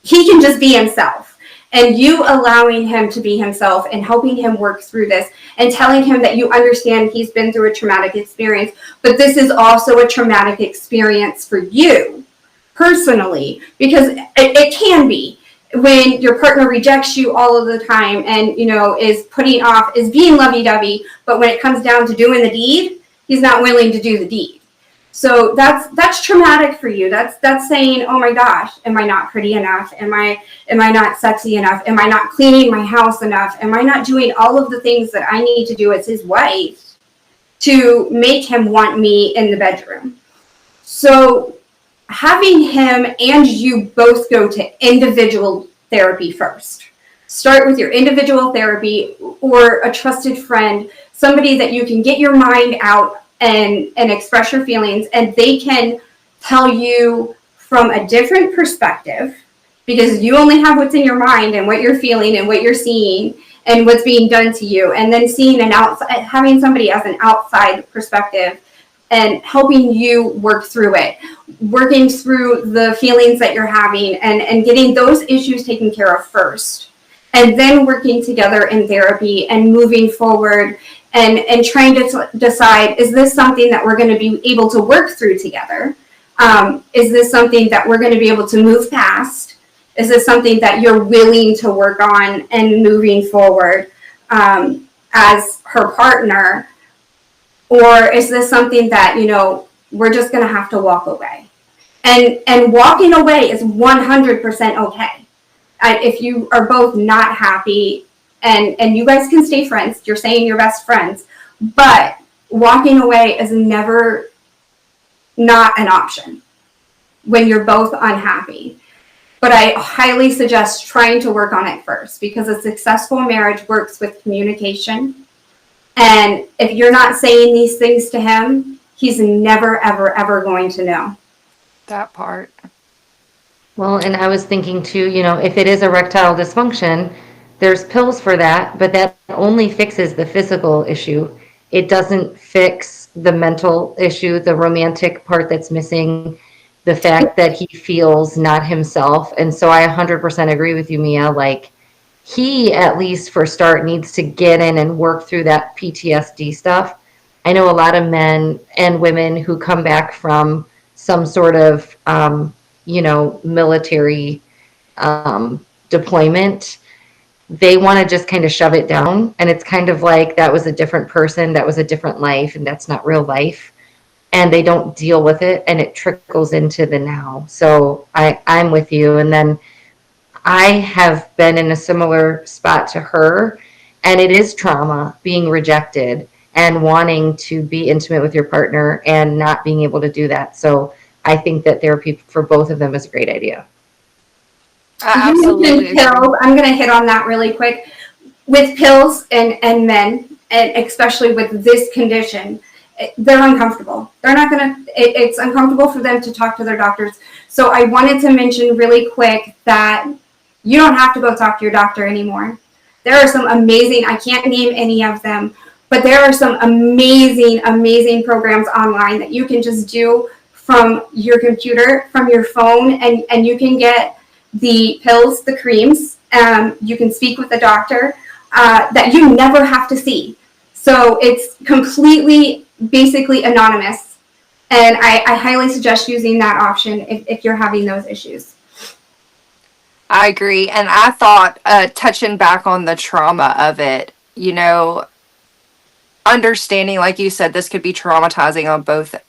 he can just be himself. And you allowing him to be himself and helping him work through this and telling him that you understand he's been through a traumatic experience, but this is also a traumatic experience for you personally, because it can be. when your partner rejects you all of the time and, is putting off, is being lovey-dovey, but when it comes down to doing the deed, he's not willing to do the deed. So that's traumatic for you. That's saying, oh my gosh, am I not pretty enough? Am I not sexy enough? Am I not cleaning my house enough? Am I not doing all of the things that I need to do as his wife to make him want me in the bedroom? So having him and you both go to individual therapy first. Start with your individual therapy or a trusted friend, somebody that you can get your mind out and express your feelings, and they can tell you from a different perspective, because you only have what's in your mind and what you're feeling and what you're seeing and what's being done to you, and then seeing having somebody as an outside perspective and helping you work through it, working through the feelings that you're having and getting those issues taken care of first, and then working together in therapy and moving forward and trying to decide, is this something that we're going to be able to work through together? Is this something that we're going to be able to move past? Is this something that you're willing to work on and moving forward as her partner? Or is this something that, we're just going to have to walk away? And walking away is 100% okay. If you are both not happy, and you guys can stay friends, you're saying you're best friends, but walking away is never not an option when you're both unhappy. But I highly suggest trying to work on it first, because a successful marriage works with communication. And if you're not saying these things to him, he's never, ever, ever going to know. That part. Well, and I was thinking too, if it is erectile dysfunction, there's pills for that, but that only fixes the physical issue. It doesn't fix the mental issue, the romantic part that's missing, the fact that he feels not himself. And so I 100% agree with you, Mia. Like, he, at least for start, needs to get in and work through that PTSD stuff. I know a lot of men and women who come back from some sort of, military deployment. They want to just kind of shove it down. And it's kind of like, that was a different person, that was a different life, and that's not real life. And they don't deal with it, and it trickles into the now. So I'm with you. And then I have been in a similar spot to her, and it is trauma, being rejected and wanting to be intimate with your partner and not being able to do that. So I think that therapy for both of them is a great idea. Absolutely. Pills, I'm going to hit on that really quick. With pills and men, and especially with this condition, they're uncomfortable. They're not going to, it's uncomfortable for them to talk to their doctors. So I wanted to mention really quick that you don't have to go talk to your doctor anymore. There are some amazing, I can't name any of them, but there are some amazing, amazing programs online that you can just do from your computer, from your phone, and you can get the pills, the creams. You can speak with a doctor that you never have to see. So it's completely, basically anonymous. And I highly suggest using that option if you're having those issues. I agree. And I thought, touching back on the trauma of it, understanding, like you said, this could be traumatizing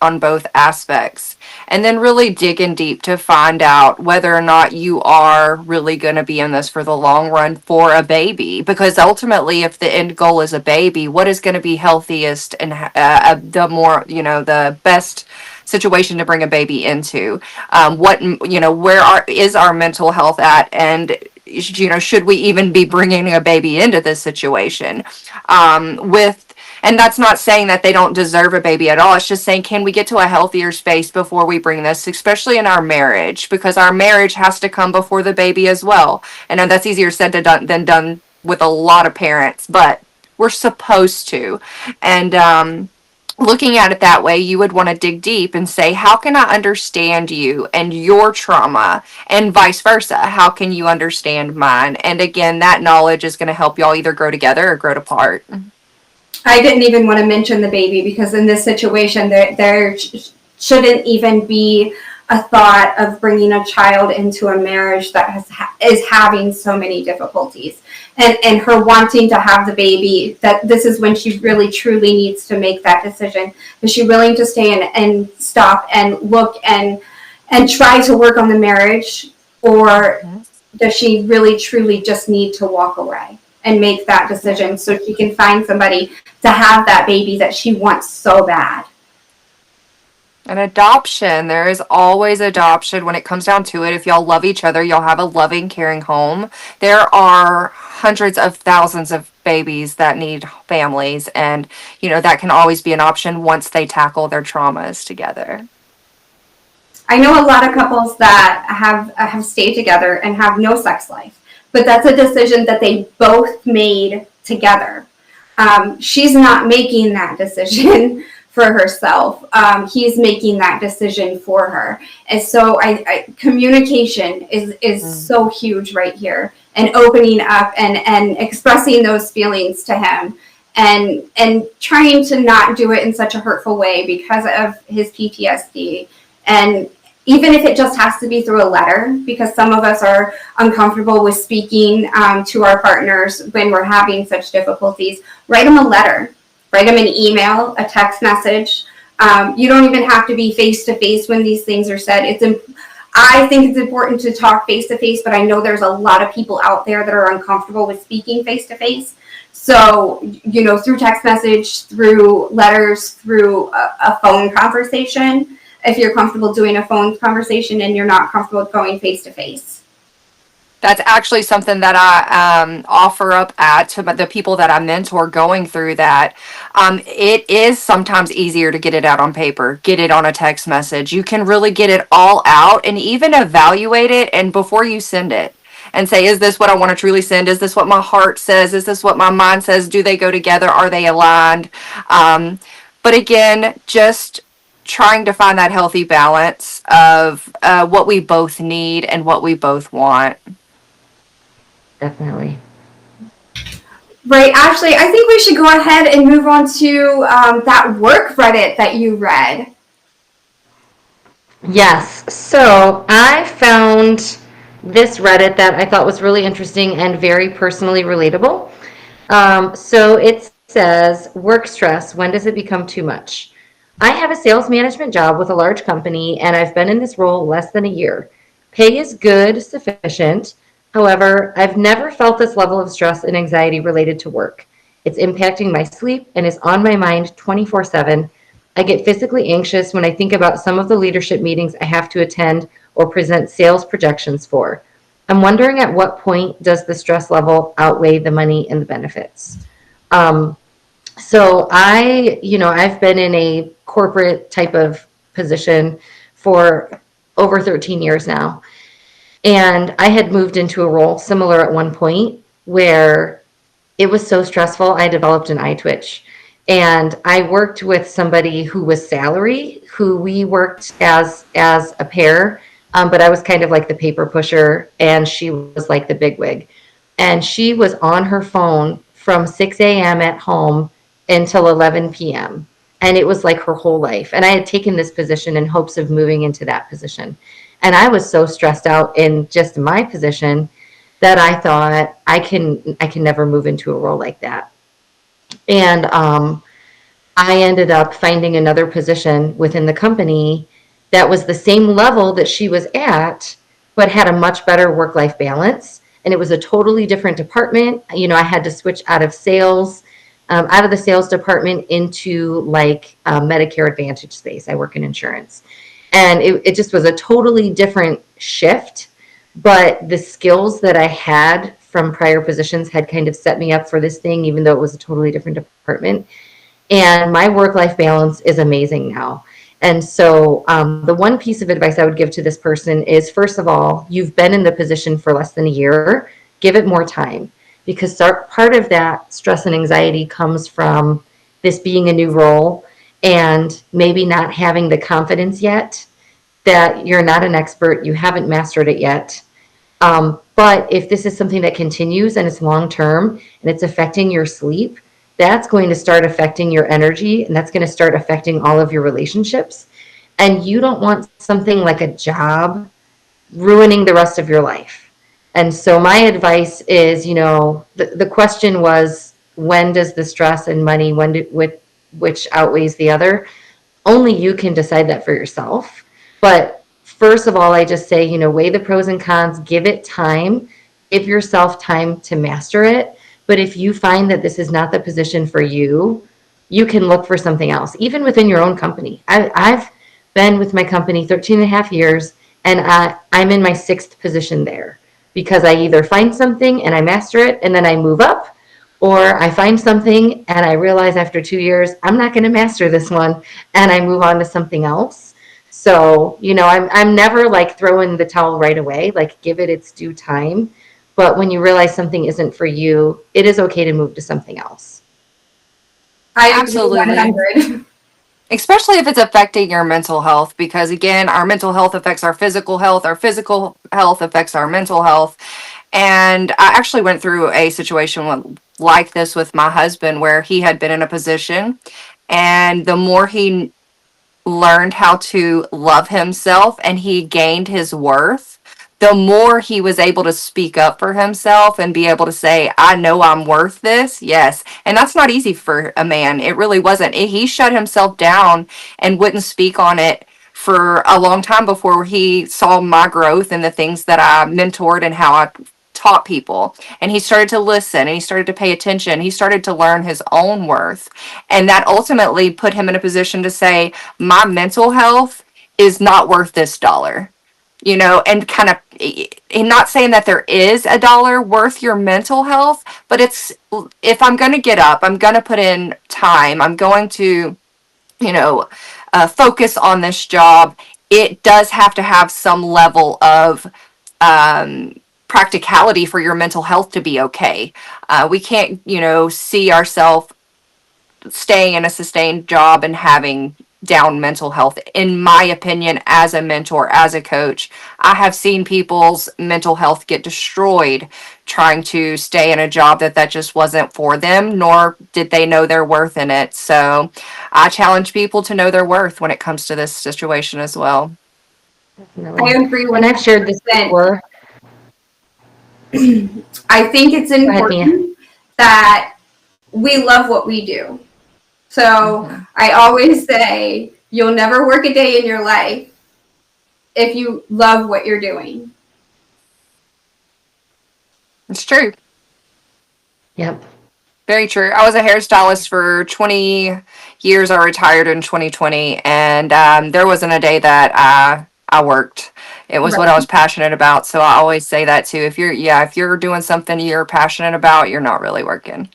on both aspects, and then really digging deep to find out whether or not you are really going to be in this for the long run for a baby. Because ultimately, if the end goal is a baby, what is going to be healthiest and the best situation to bring a baby into? Where is our mental health at, and should we even be bringing a baby into this situation? And that's not saying that they don't deserve a baby at all. It's just saying, can we get to a healthier space before we bring this, especially in our marriage? Because our marriage has to come before the baby as well. I know that's easier said than done with a lot of parents, but we're supposed to. And looking at it that way, you would want to dig deep and say, how can I understand you and your trauma, and vice versa? How can you understand mine? And again, that knowledge is going to help y'all either grow together or grow apart. I didn't even want to mention the baby, because in this situation, there shouldn't even be a thought of bringing a child into a marriage that is having so many difficulties, and her wanting to have the baby, that this is when she really truly needs to make that decision. Is she willing to stay and stop and look and try to work on the marriage, or does she really truly just need to walk away and make that decision so she can find somebody to have that baby that she wants so bad? An adoption. There is always adoption when it comes down to it. If y'all love each other, y'all have a loving, caring home. There are hundreds of thousands of babies that need families, and that can always be an option once they tackle their traumas together. I know a lot of couples that have stayed together and have no sex life, but that's a decision that they both made together. She's not making that decision for herself. He's making that decision for her. And so communication is so huge right here, and opening up and expressing those feelings to him, and trying to not do it in such a hurtful way because of his PTSD. And even if it just has to be through a letter, because some of us are uncomfortable with speaking to our partners when we're having such difficulties, write them a letter. Write them an email, a text message. You don't even have to be face-to-face when these things are said. I think it's important to talk face-to-face, but I know there's a lot of people out there that are uncomfortable with speaking face-to-face. So, through text message, through letters, through a phone conversation, if you're comfortable doing a phone conversation and you're not comfortable going face-to-face. That's actually something that I offer up to the people that I mentor going through that. It is sometimes easier to get it out on paper, get it on a text message. You can really get it all out and even evaluate it, and before you send it, and say, is this what I want to truly send? Is this what my heart says? Is this what my mind says? Do they go together? Are they aligned? But again, just trying to find that healthy balance of what we both need and what we both want. Definitely. Right, Ashley, I think we should go ahead and move on to that work Reddit that you read. Yes, so I found this Reddit that I thought was really interesting and very personally relatable. So it says, work stress, when does it become too much? I have a sales management job with a large company, and I've been in this role less than a year. Pay is good, sufficient. However, I've never felt this level of stress and anxiety related to work. It's impacting my sleep and is on my mind 24/7. I get physically anxious when I think about some of the leadership meetings I have to attend or present sales projections for. I'm wondering, at what point does the stress level outweigh the money and the benefits? So I've been in a corporate type of position for over 13 years now. And I had moved into a role similar at one point where it was so stressful, I developed an eye twitch. And I worked with somebody who was salary, who we worked as a pair, but I was kind of like the paper pusher, and she was like the bigwig. And she was on her phone from 6 a.m. at home until 11 p.m. And it was like her whole life. And I had taken this position in hopes of moving into that position. And I was so stressed out in just my position that I thought I can never move into a role like that. And I ended up finding another position within the company that was the same level that she was at, but had a much better work-life balance. And it was a totally different department. I had to switch out of sales, out of the sales department into like Medicare Advantage space. I work in insurance. And it just was a totally different shift, but the skills that I had from prior positions had kind of set me up for this thing, even though it was a totally different department. And my work-life balance is amazing now. And so the one piece of advice I would give to this person is, first of all, you've been in the position for less than a year. Give it more time, because part of that stress and anxiety comes from this being a new role and maybe not having the confidence yet that you're not an expert, you haven't mastered it yet. But if this is something that continues and it's long-term and it's affecting your sleep, that's going to start affecting your energy, and that's going to start affecting all of your relationships. and you don't want something like a job ruining the rest of your life. And so my advice is, the question was, when does the stress and money, which outweighs the other? Only you can decide that for yourself. But first of all, I just say, weigh the pros and cons, give it time, give yourself time to master it. But if you find that this is not the position for you, you can look for something else, even within your own company. I've been with my company 13 and a half years, and I'm in my sixth position there because I either find something and I master it and then I move up, or I find something and I realize after 2 years, I'm not going to master this one, and I move on to something else. So, I'm never like throwing the towel right away, like give it its due time. But when you realize something isn't for you, it is okay to move to something else. I agree Absolutely. 100. Especially if it's affecting your mental health, because again, our mental health affects our physical health affects our mental health. And I actually went through a situation like this with my husband where he had been in a position, and the more he learned how to love himself and he gained his worth, the more he was able to speak up for himself and be able to say, I know I'm worth this. Yes. And that's not easy for a man. It really wasn't. He shut himself down and wouldn't speak on it for a long time before he saw my growth and the things that I mentored and how I taught people. And he started to listen and he started to pay attention. He started to learn his own worth. And that ultimately put him in a position to say, my mental health is not worth this dollar. And kind of, not saying that there is a dollar worth your mental health, but it's, if I'm going to get up, I'm going to put in time, I'm going to, you know, focus on this job, it does have to have some level of practicality for your mental health to be okay. We can't, see ourselves staying in a sustained job and having down mental health. In my opinion, as a mentor, as a coach, I have seen people's mental health get destroyed trying to stay in a job that just wasn't for them, nor did they know their worth in it. So I challenge people to know their worth when it comes to this situation as well. I Definitely. agree And I've shared this 100%. before. I think it's Go ahead, Mia. important that we love what we do. So Mhm. I always say, you'll never work a day in your life if you love what you're doing. It's true. Yep. Very true. I was a hairstylist for 20 years. I retired in 2020, and there wasn't a day that I worked. It was what I Right. was passionate about. So I always say that too. If you're doing something you're passionate about, you're not really working.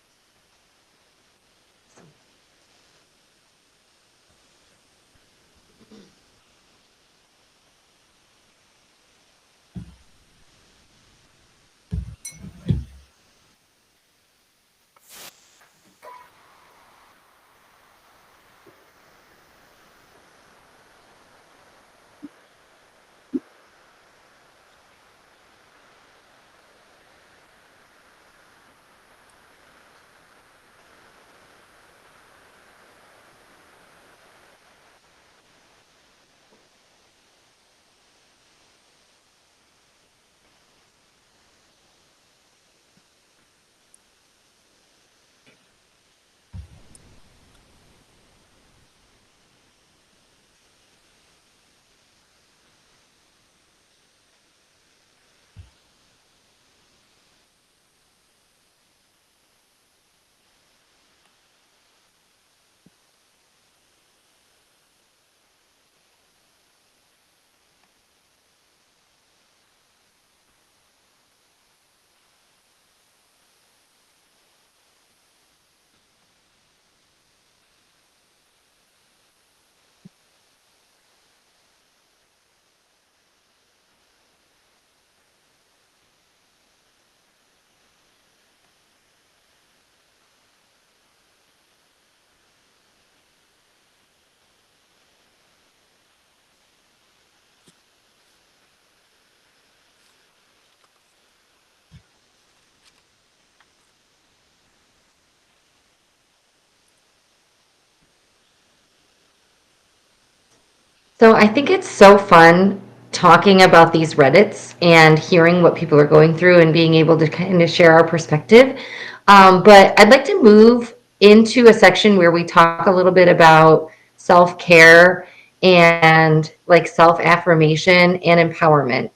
So I think it's so fun talking about these Reddits and hearing what people are going through and being able to kind of share our perspective. But I'd like to move into a section where we talk a little bit about self-care and like self-affirmation and empowerment.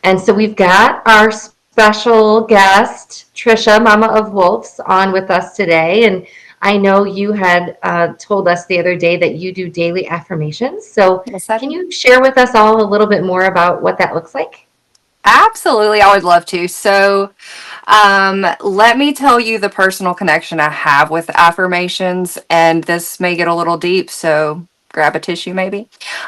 And so we've got our special guest, Trisha, Mama of Wolves, on with us today. And I know you had told us the other day that you do daily affirmations. So Yes, I can do. you share with us all a little bit more about what that looks like? Absolutely, I would love to. So, let me tell you the personal connection I have with affirmations, and this may get a little deep, so grab a tissue maybe.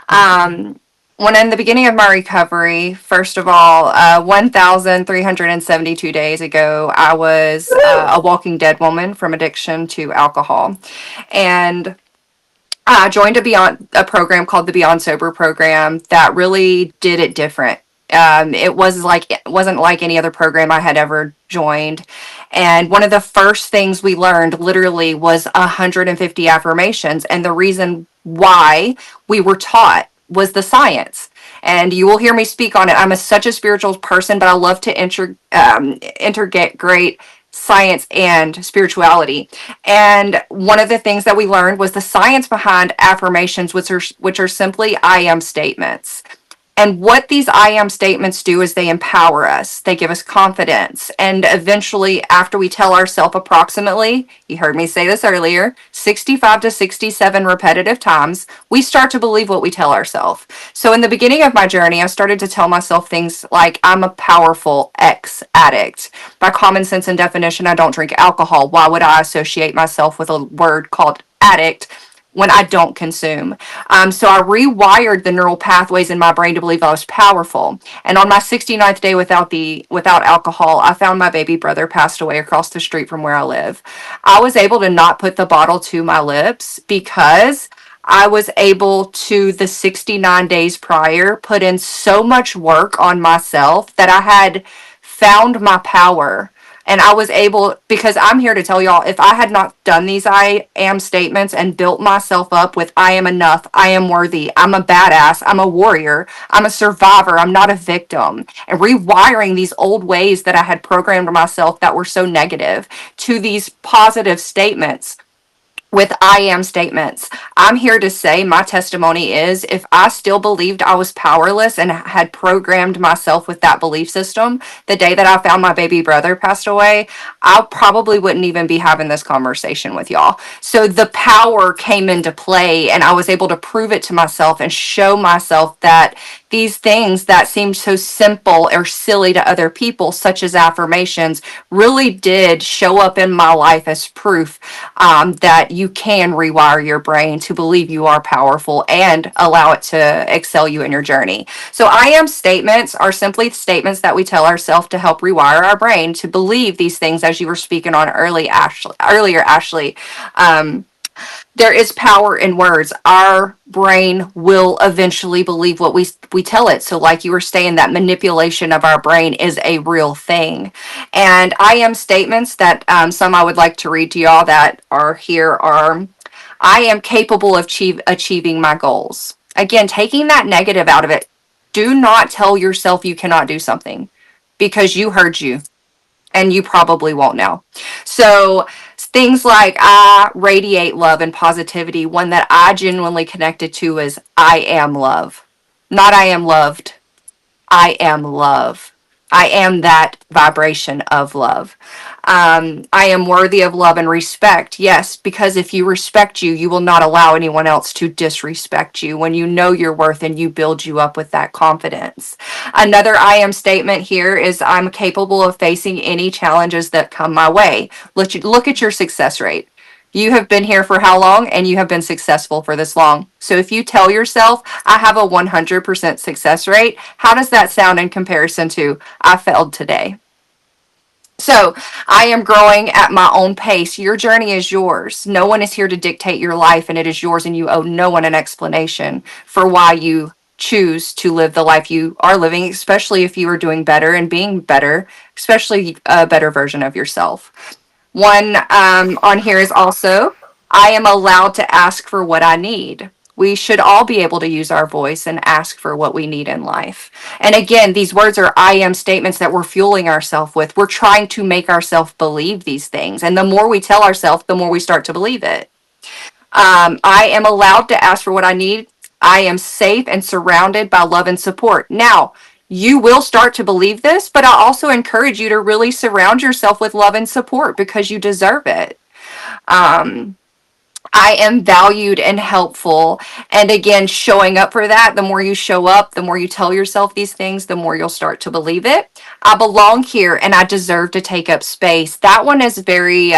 Um, when in the beginning of my recovery, first of all, 1,372 days ago, I was a walking dead woman from addiction to alcohol. And I joined a program called the Beyond Sober program that really did it different. It wasn't like any other program I had ever joined. And one of the first things we learned literally was 150 affirmations. And the reason why we were taught was the science. And you will hear me speak on it. Such a spiritual person, but I love to integrate science and spirituality. And one of the things that we learned was the science behind affirmations, which are simply I am statements. And what these I am statements do is they empower us, they give us confidence. And eventually, after we tell ourselves approximately, you heard me say this earlier, 65 to 67 repetitive times, we start to believe what we tell ourselves. So, in the beginning of my journey, I started to tell myself things like, I'm a powerful ex addict. By common sense and definition, I don't drink alcohol. Why would I associate myself with a word called addict when I don't consume? So I rewired the neural pathways in my brain to believe I was powerful. And on my 69th day without alcohol, I found my baby brother passed away across the street from where I live. I was able to not put the bottle to my lips because I was able to, the 69 days prior, put in so much work on myself that I had found my power. And I was able, because I'm here to tell y'all, if I had not done these I am statements and built myself up with I am enough, I am worthy, I'm a badass, I'm a warrior, I'm a survivor, I'm not a victim, and rewiring these old ways that I had programmed myself that were so negative to these positive statements with I am statements. I'm here to say my testimony is if I still believed I was powerless and had programmed myself with that belief system, the day that I found my baby brother passed away, I probably wouldn't even be having this conversation with y'all. So the power came into play and I was able to prove it to myself and show myself that these things that seemed so simple or silly to other people, such as affirmations, really did show up in my life as proof that you can rewire your brain to believe you are powerful and allow it to excel you in your journey. So I am statements are simply statements that we tell ourselves to help rewire our brain to believe these things, as you were speaking on earlier, Ashley. There is power in words. Our brain will eventually believe what we tell it. So, like you were saying, that manipulation of our brain is a real thing. And I am statements that some I would like to read to y'all that are here are I am capable of achieving my goals. Again, taking that negative out of it. Do not tell yourself you cannot do something because you heard you and you probably won't now. So things like I radiate love and positivity. One that I genuinely connected to is I am love, not I am loved. I am love. I am that vibration of love. I am worthy of love and respect. Yes, because if you respect you, you will not allow anyone else to disrespect you when you know your worth and you build you up with that confidence. Another I am statement here is I'm capable of facing any challenges that come my way. Look at your success rate. You have been here for how long and you have been successful for this long. So if you tell yourself, I have a 100% success rate, how does that sound in comparison to I failed today? So I am growing at my own pace. Your journey is yours. No one is here to dictate your life and it is yours and you owe no one an explanation for why you choose to live the life you are living, especially if you are doing better and being better, especially a better version of yourself. One on here is also, I am allowed to ask for what I need. We should all be able to use our voice and ask for what we need in life. And again, these words are I am statements that we're fueling ourselves with. We're trying to make ourselves believe these things. And the more we tell ourselves, the more we start to believe it. I am allowed to ask for what I need. I am safe and surrounded by love and support. Now, you will start to believe this, but I also encourage you to really surround yourself with love and support because you deserve it. Um, I am valued and helpful. And again, showing up for that, the more you show up, the more you tell yourself these things, the more you'll start to believe it. I belong here and I deserve to take up space. That one is very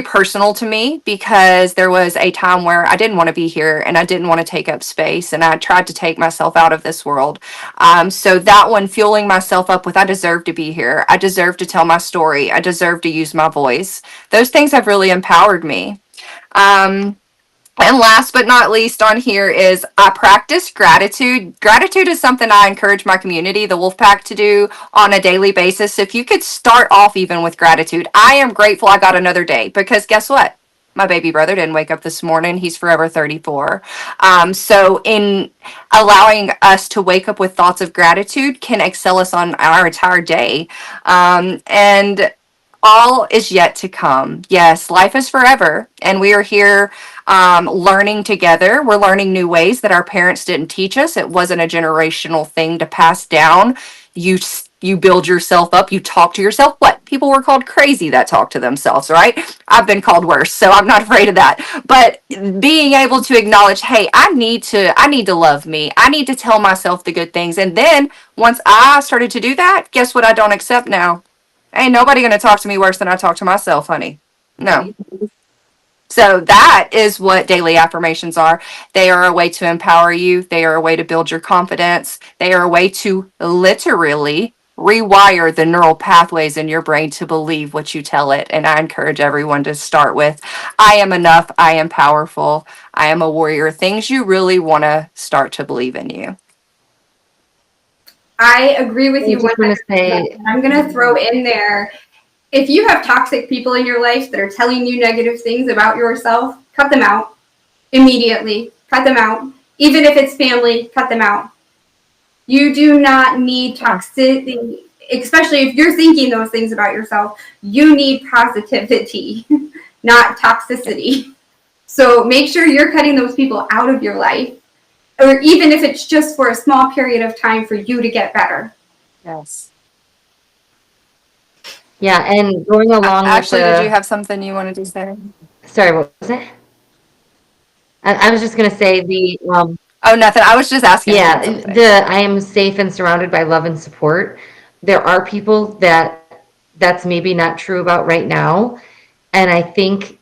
personal to me because there was a time where I didn't want to be here and I didn't want to take up space and I tried to take myself out of this world. So that one, fueling myself up with I deserve to be here. I deserve to tell my story. I deserve to use my voice. Those things have really empowered me. Um, and last but not least on here is I practice gratitude. Gratitude is something I encourage my community, the Wolfpack, to do on a daily basis. If you could start off even with gratitude, I am grateful I got another day because guess what? My baby brother didn't wake up this morning. He's forever 34. So in allowing us to wake up with thoughts of gratitude can excel us on our entire day. And all is yet to come. Yes, life is forever, and we are here learning together. We're learning new ways that our parents didn't teach us. It wasn't a generational thing to pass down. You build yourself up. You talk to yourself. What? People were called crazy that talk to themselves, right? I've been called worse, so I'm not afraid of that. But being able to acknowledge, hey, I need to love me. I need to tell myself the good things. And then once I started to do that, guess what I don't accept now? Ain't nobody going to talk to me worse than I talk to myself, honey. No. So that is what daily affirmations are. They are a way to empower you. They are a way to build your confidence. They are a way to literally rewire the neural pathways in your brain to believe what you tell it. And I encourage everyone to start with, I am enough. I am powerful. I am a warrior. Things you really want to start to believe in you. I agree with you. I was just gonna say, I'm going to throw in there, if you have toxic people in your life that are telling you negative things about yourself, cut them out immediately. Cut them out. Even if it's family, cut them out. You do not need toxicity, especially if you're thinking those things about yourself. You need positivity, not toxicity. So make sure you're cutting those people out of your life, or even if it's just for a small period of time for you to get better. Yes. yeah, and going along Ashley, with did you have something you wanted to say? sorry, what was it? I was just gonna say Oh, nothing. I was just asking. yeah, I am safe and surrounded by love and support. There are people that's maybe not true about right now. And I think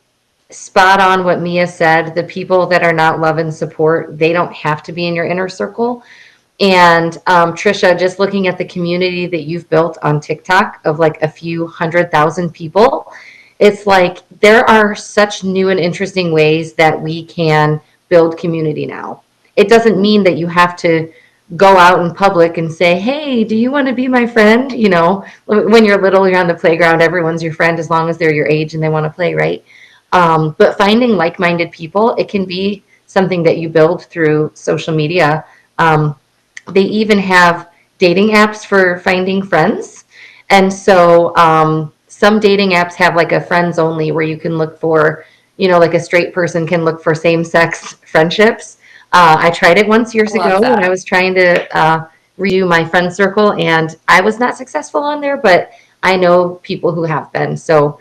spot on what Mia said, the people that are not love and support, they don't have to be in your inner circle. And Trisha, just looking at the community that you've built on TikTok of like a few 100,000 people, it's like there are such new and interesting ways that we can build community now. It doesn't mean that you have to go out in public and say, hey, do you want to be my friend? You know, when you're little, you're on the playground, everyone's your friend as long as they're your age and they want to play, right? But finding like-minded people, it can be something that you build through social media. They even have dating apps for finding friends. And so some dating apps have like a friends only where you can look for, you know, like a straight person can look for same-sex friendships. I tried it once years ago when I was trying to redo my friend circle, and I was not successful on there, but I know people who have been. So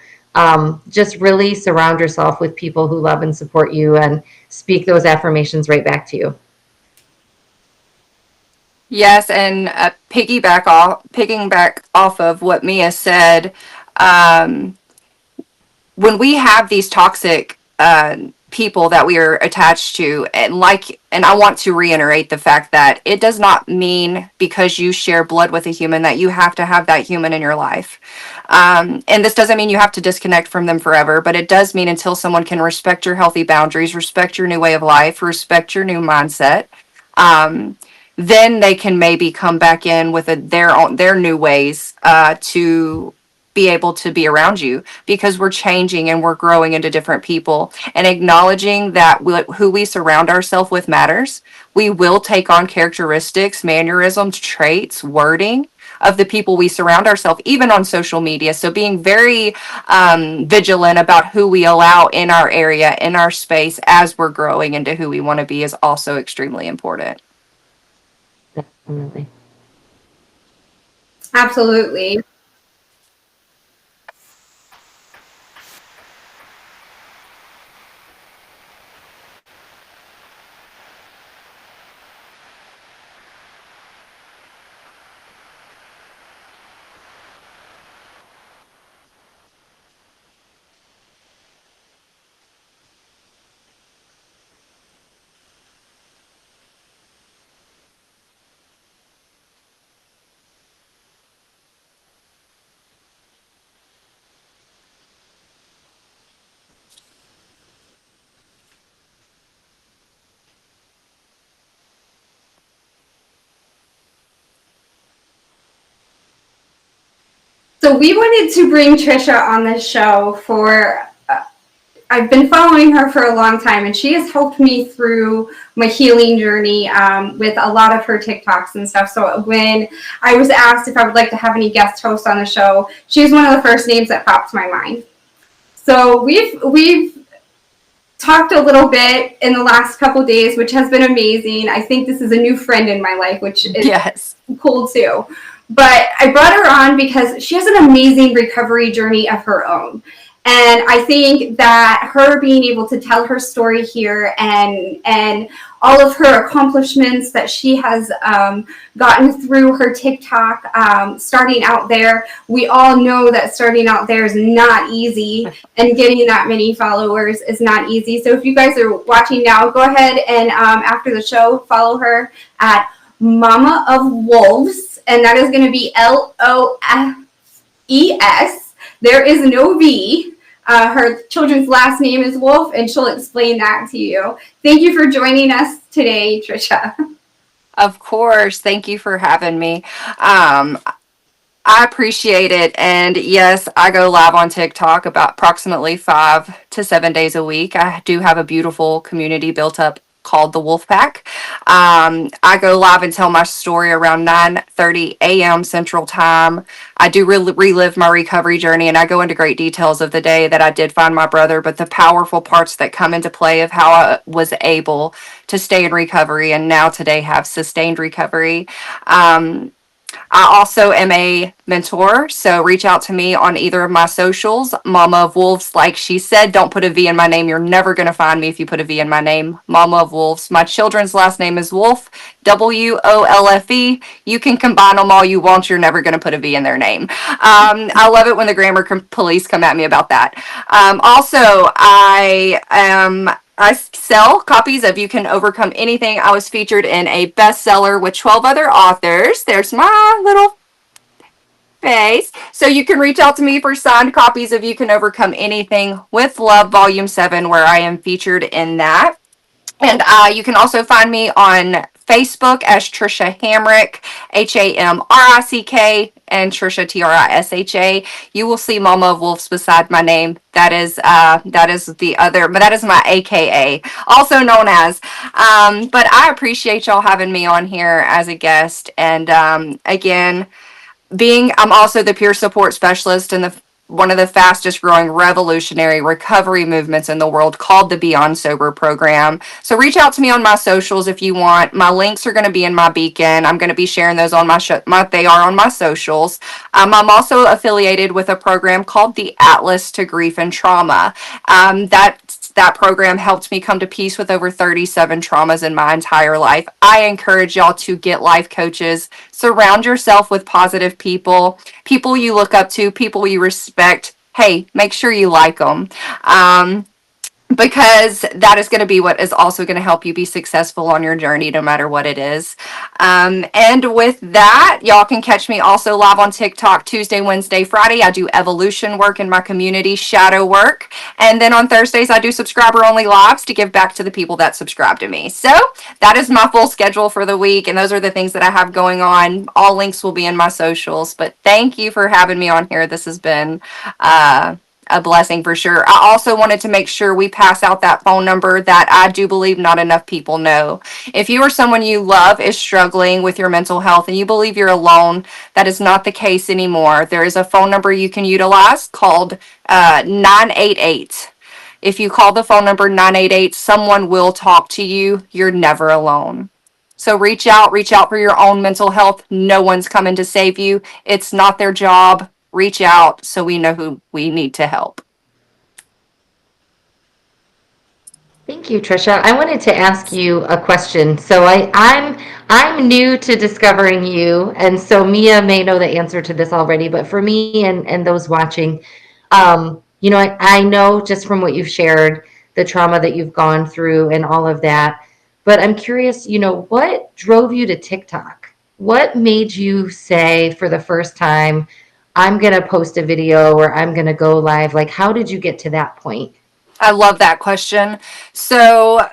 just really surround yourself with people who love and support you and speak those affirmations right back to you. Yes, and piggyback off of what Mia said, when we have these toxic people that we are attached to, and I want to reiterate the fact that it does not mean because you share blood with a human that you have to have that human in your life. And this doesn't mean you have to disconnect from them forever, but it does mean until someone can respect your healthy boundaries, respect your new way of life, respect your new mindset, then they can maybe come back in with their new ways to be able to be around you, because we're changing and we're growing into different people, and acknowledging that who we surround ourselves with matters. We will take on characteristics, mannerisms, traits, wording of the people we surround ourselves, even on social media. So being very vigilant about who we allow in our area, in our space, as we're growing into who we want to be, is also extremely important. Definitely. Absolutely. So we wanted to bring Trisha on the show for, I've been following her for a long time, and she has helped me through my healing journey with a lot of her TikToks and stuff. So when I was asked if I would like to have any guest hosts on the show, she's one of the first names that popped to my mind. So we've talked a little bit in the last couple days, which has been amazing. I think this is a new friend in my life, which is cool too. But I brought her on because she has an amazing recovery journey of her own. And I think that her being able to tell her story here and all of her accomplishments that she has gotten through her TikTok, starting out there, we all know that starting out there is not easy, and getting that many followers is not easy. So if you guys are watching now, go ahead and after the show, follow her at Mama of Wolves, and that is going to be LOFES. There is no V. Her children's last name is Wolf, and she'll explain that to you. Thank you for joining us today, Trisha. Of course. Thank you for having me. I appreciate it. And yes, I go live on TikTok about approximately 5 to 7 days a week. I do have a beautiful community built up called the Wolf Pack. I go live and tell my story around 9:30 a.m. Central Time. I do relive my recovery journey, and I go into great details of the day that I did find my brother, but the powerful parts that come into play of how I was able to stay in recovery and now today have sustained recovery. I also am a mentor, so reach out to me on either of my socials. Mama of Wolves, like she said, don't put a V in my name. You're never going to find me if you put a V in my name. Mama of Wolves. My children's last name is Wolf, WOLFE. You can combine them all you want. You're never going to put a V in their name. I love it when the grammar police come at me about that. Also, I sell copies of You Can Overcome Anything. I was featured in a bestseller with 12 other authors. There's my little face. So you can reach out to me for signed copies of You Can Overcome Anything with Love Volume 7, where I am featured in that. And you can also find me on Facebook as Trisha Hamrick, HAMRICK, and Trisha TRISHA. You will see Mama of Wolves beside my name. That is the other, but that is my AKA, also known as. But I appreciate y'all having me on here as a guest. And again, I'm also the peer support specialist in one of the fastest growing revolutionary recovery movements in the world, called the Beyond Sober program. So reach out to me on my socials if you want. My links are going to be in my beacon. I'm going to be sharing those on they are on my socials. I'm also affiliated with a program called the Atlas to Grief and Trauma. That program helped me come to peace with over 37 traumas in my entire life. I encourage y'all to get life coaches. Surround yourself with positive people you look up to, people you respect. Hey, make sure you like them. because that is going to be what is also going to help you be successful on your journey, no matter what it is. And with that, y'all can catch me also live on TikTok Tuesday, Wednesday, Friday. I do evolution work in my community, shadow work. And then on Thursdays, I do subscriber only lives to give back to the people that subscribe to me. So that is my full schedule for the week. And those are the things that I have going on. All links will be in my socials. But thank you for having me on here. This has been a blessing for sure. I also wanted to make sure we pass out that phone number that I do believe not enough people know. If you or someone you love is struggling with your mental health and you believe you're alone, that is not the case anymore. There is a phone number you can utilize called 988. If you call the phone number 988, someone will talk to you. You're never alone. So reach out for your own mental health. No one's coming to save you. It's not their job. Reach out so we know who we need to help. Thank you, Trisha. I wanted to ask you a question. So I'm new to discovering you, and so Mia may know the answer to this already, but for me and those watching, I know just from what you've shared, the trauma that you've gone through and all of that. But I'm curious, what drove you to TikTok? What made you say for the first time, I'm gonna post a video or I'm gonna go live? Like, how did you get to that point? I love that question. So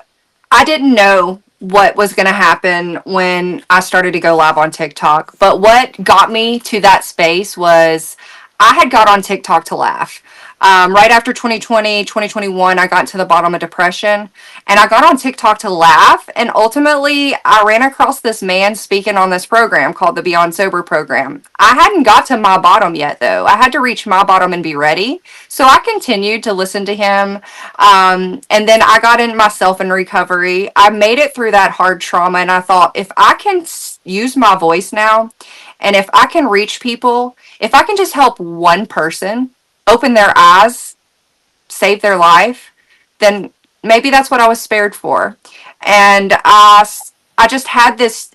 I didn't know what was going to happen when I started to go live on TikTok. But what got me to that space was I had got on TikTok to laugh. Right after 2020, 2021, I got into the bottom of depression and I got on TikTok to laugh. And ultimately, I ran across this man speaking on this program called the Beyond Sober program. I hadn't got to my bottom yet, though. I had to reach my bottom and be ready. So I continued to listen to him. And then I got in myself in recovery. I made it through that hard trauma. And I thought, if I can use my voice now, and if I can reach people, if I can just help one person open their eyes, save their life, then maybe that's what I was spared for. And I just had this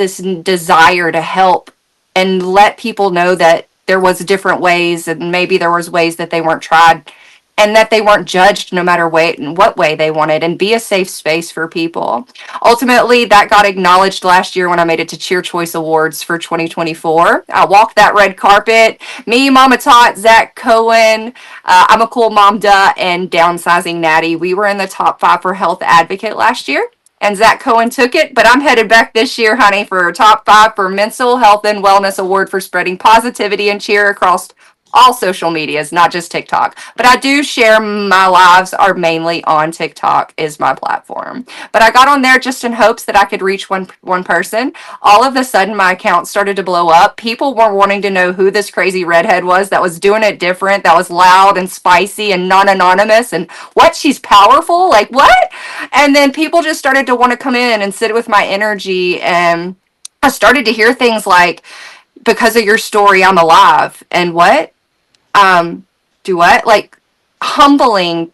desire to help and let people know that there was different ways, and maybe there was ways that they weren't tried, and that they weren't judged no matter what way they wanted, and be a safe space for people. Ultimately, that got acknowledged last year when I made it to Cheer Choice Awards for 2024. I walked that red carpet. Me, Mama Tot, Zach Cohen, I'm a Cool Mom Duh, and Downsizing Natty. We were in the top 5 for Health Advocate last year. And Zach Cohen took it, but I'm headed back this year, honey, for top 5 for Mental Health and Wellness Award for spreading positivity and cheer across all social medias, not just TikTok. But I do share my lives are mainly on TikTok is my platform. But I got on there just in hopes that I could reach one person. All of a sudden, my account started to blow up. People were wanting to know who this crazy redhead was that was doing it different, that was loud and spicy and non-anonymous, and what, she's powerful? Like, what? And then people just started to want to come in and sit with my energy, and I started to hear things like, because of your story, I'm alive. And what? Do what? Like humbling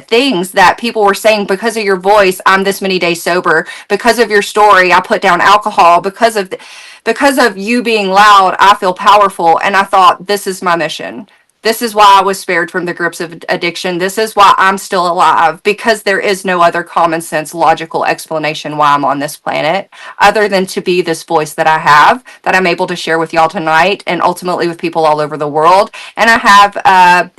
things that people were saying, because of your voice, I'm this many days sober. Because of your story, I put down alcohol. Because of you being loud, I feel powerful. And I thought, this is my mission. This is why I was spared from the grips of addiction. This is why I'm still alive, because there is no other common sense, logical explanation why I'm on this planet other than to be this voice that I have, that I'm able to share with y'all tonight and ultimately with people all over the world. And I have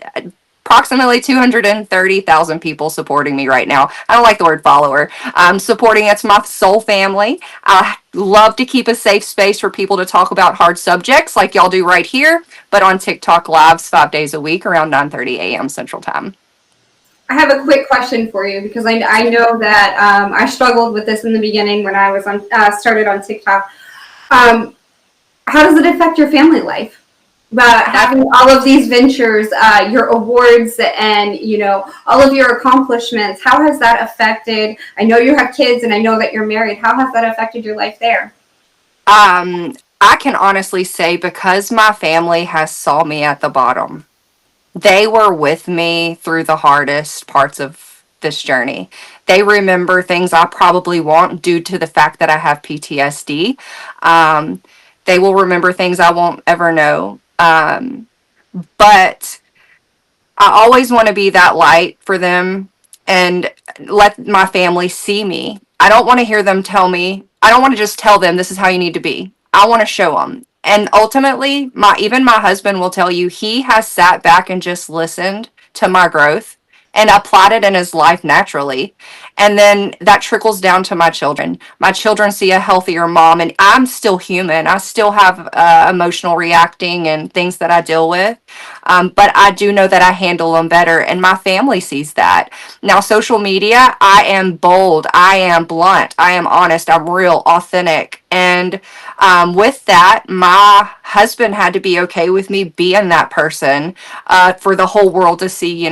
approximately 230,000 people supporting me right now. I don't like the word follower. Supporting, it's my soul family. I love to keep a safe space for people to talk about hard subjects like y'all do right here, but on TikTok lives 5 days a week around 9:30 a.m. Central Time. I have a quick question for you, because I know that I struggled with this in the beginning when I was started on TikTok. How does it affect your family life? About having all of these ventures, your awards, and all of your accomplishments. How has that affected? I know you have kids, and I know that you're married. How has that affected your life there? I can honestly say, because my family has saw me at the bottom, they were with me through the hardest parts of this journey. They remember things I probably won't, due to the fact that I have PTSD. They will remember things I won't ever know. But I always want to be that light for them. and let my family see me. I don't want to hear them tell me. I don't want to just tell them this is how you need to be. I want to show them. And ultimately, my husband will tell you he has sat back and just listened to my growth and applied it in his life naturally. And then that trickles down to my children. My children see a healthier mom, and I'm still human. I still have emotional reacting and things that I deal with. But I do know that I handle them better, and my family sees that. Now, social media, I am bold, I am blunt, I am honest, I'm real, authentic. And with that, my husband had to be okay with me being that person for the whole world to see,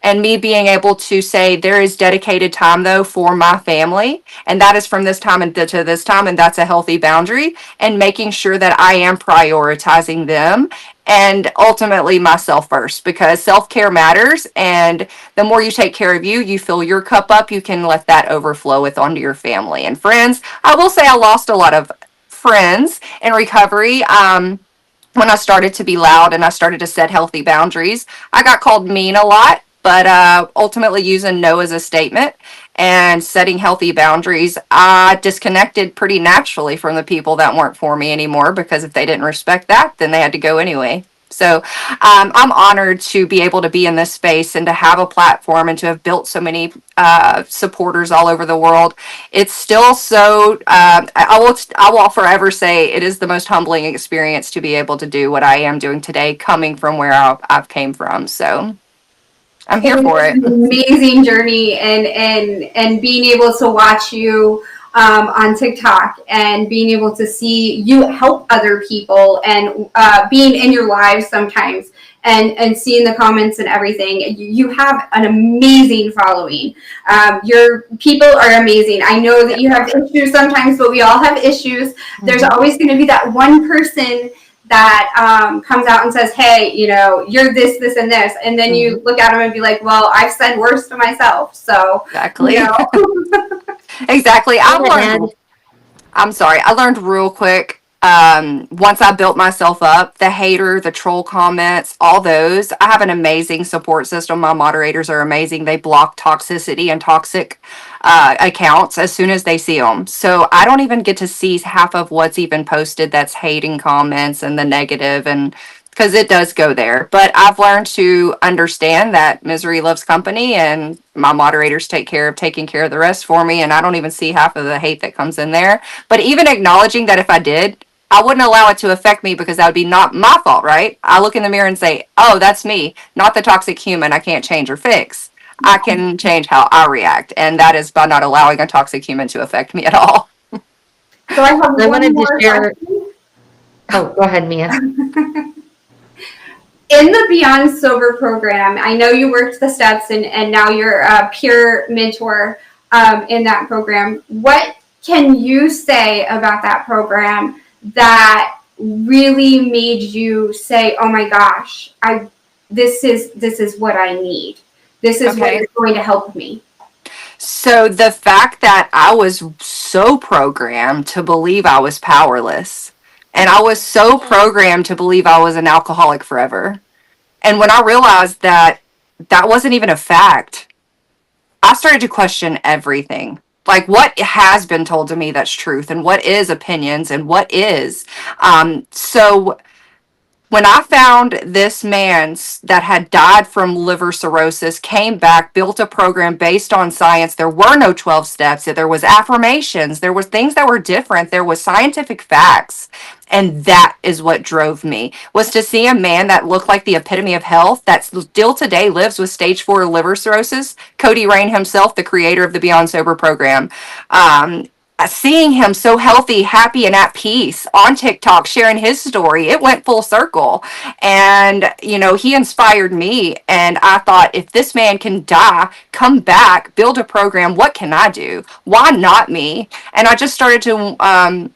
and me being able to say there is dedicated time though for my family, and that is from this time and to this time, and that's a healthy boundary, and making sure that I am prioritizing them and ultimately myself first, because self-care matters, and the more you take care of you, you fill your cup up, you can let that overflow with onto your family and friends. I will say I lost a lot of friends in recovery. When I started to be loud and I started to set healthy boundaries, I got called mean a lot, but ultimately using no as a statement and setting healthy boundaries, I disconnected pretty naturally from the people that weren't for me anymore, because if they didn't respect that, then they had to go anyway. So I'm honored to be able to be in this space and to have a platform and to have built so many supporters all over the world. It's still so, I will forever say it is the most humbling experience to be able to do what I am doing today, coming from where I've came from. So I'm here for it. An amazing journey, and being able to watch you on TikTok and being able to see you help other people, and being in your lives sometimes, and seeing the comments and everything. You have an amazing following. Your people are amazing. I know that you have issues sometimes, but we all have issues. There's always going to be that one person that comes out and says, hey, you're this, this, and this. And then you look at them and be like, well, I've said worse to myself. So, Exactly. Exactly. I'm sorry. I learned real quick. Once I built myself up, the hater, the troll comments, all those, I have an amazing support system. My moderators are amazing. They block toxicity and toxic accounts as soon as they see them. So I don't even get to see half of what's even posted that's hating comments and the negative, and because it does go there. But I've learned to understand that misery loves company, and my moderators take care of taking care of the rest for me, and I don't even see half of the hate that comes in there. But even acknowledging that if I did, I wouldn't allow it to affect me, because that would be not my fault, right? I look in the mirror and say, oh, that's me, not the toxic human I can't change or fix. I can change how I react, and that is by not allowing a toxic human to affect me at all. So I have I one wanted to more share. question. Oh, go ahead, Mia. In the Beyond Sober program, I know you worked the steps, and now you're a peer mentor in that program. What can you say about that program that really made you say, oh my gosh, this is what I need. This is what Okay. is going to help me. So the fact that I was so programmed to believe I was powerless, and I was so programmed to believe I was an alcoholic forever. And when I realized that that wasn't even a fact, I started to question everything. Like, what has been told to me that's truth, and what is opinions, and what is. So when I found this man that had died from liver cirrhosis, came back, built a program based on science, there were no 12 steps. There was affirmations. There was things that were different. There was scientific facts. And that is what drove me, was to see a man that looked like the epitome of health, that still today lives with stage 4 liver cirrhosis. Cody Rain himself, the creator of the Beyond Sober program. Seeing him so healthy, happy, and at peace on TikTok, sharing his story, it went full circle. And, he inspired me. And I thought, if this man can die, come back, build a program, what can I do? Why not me? And I just started to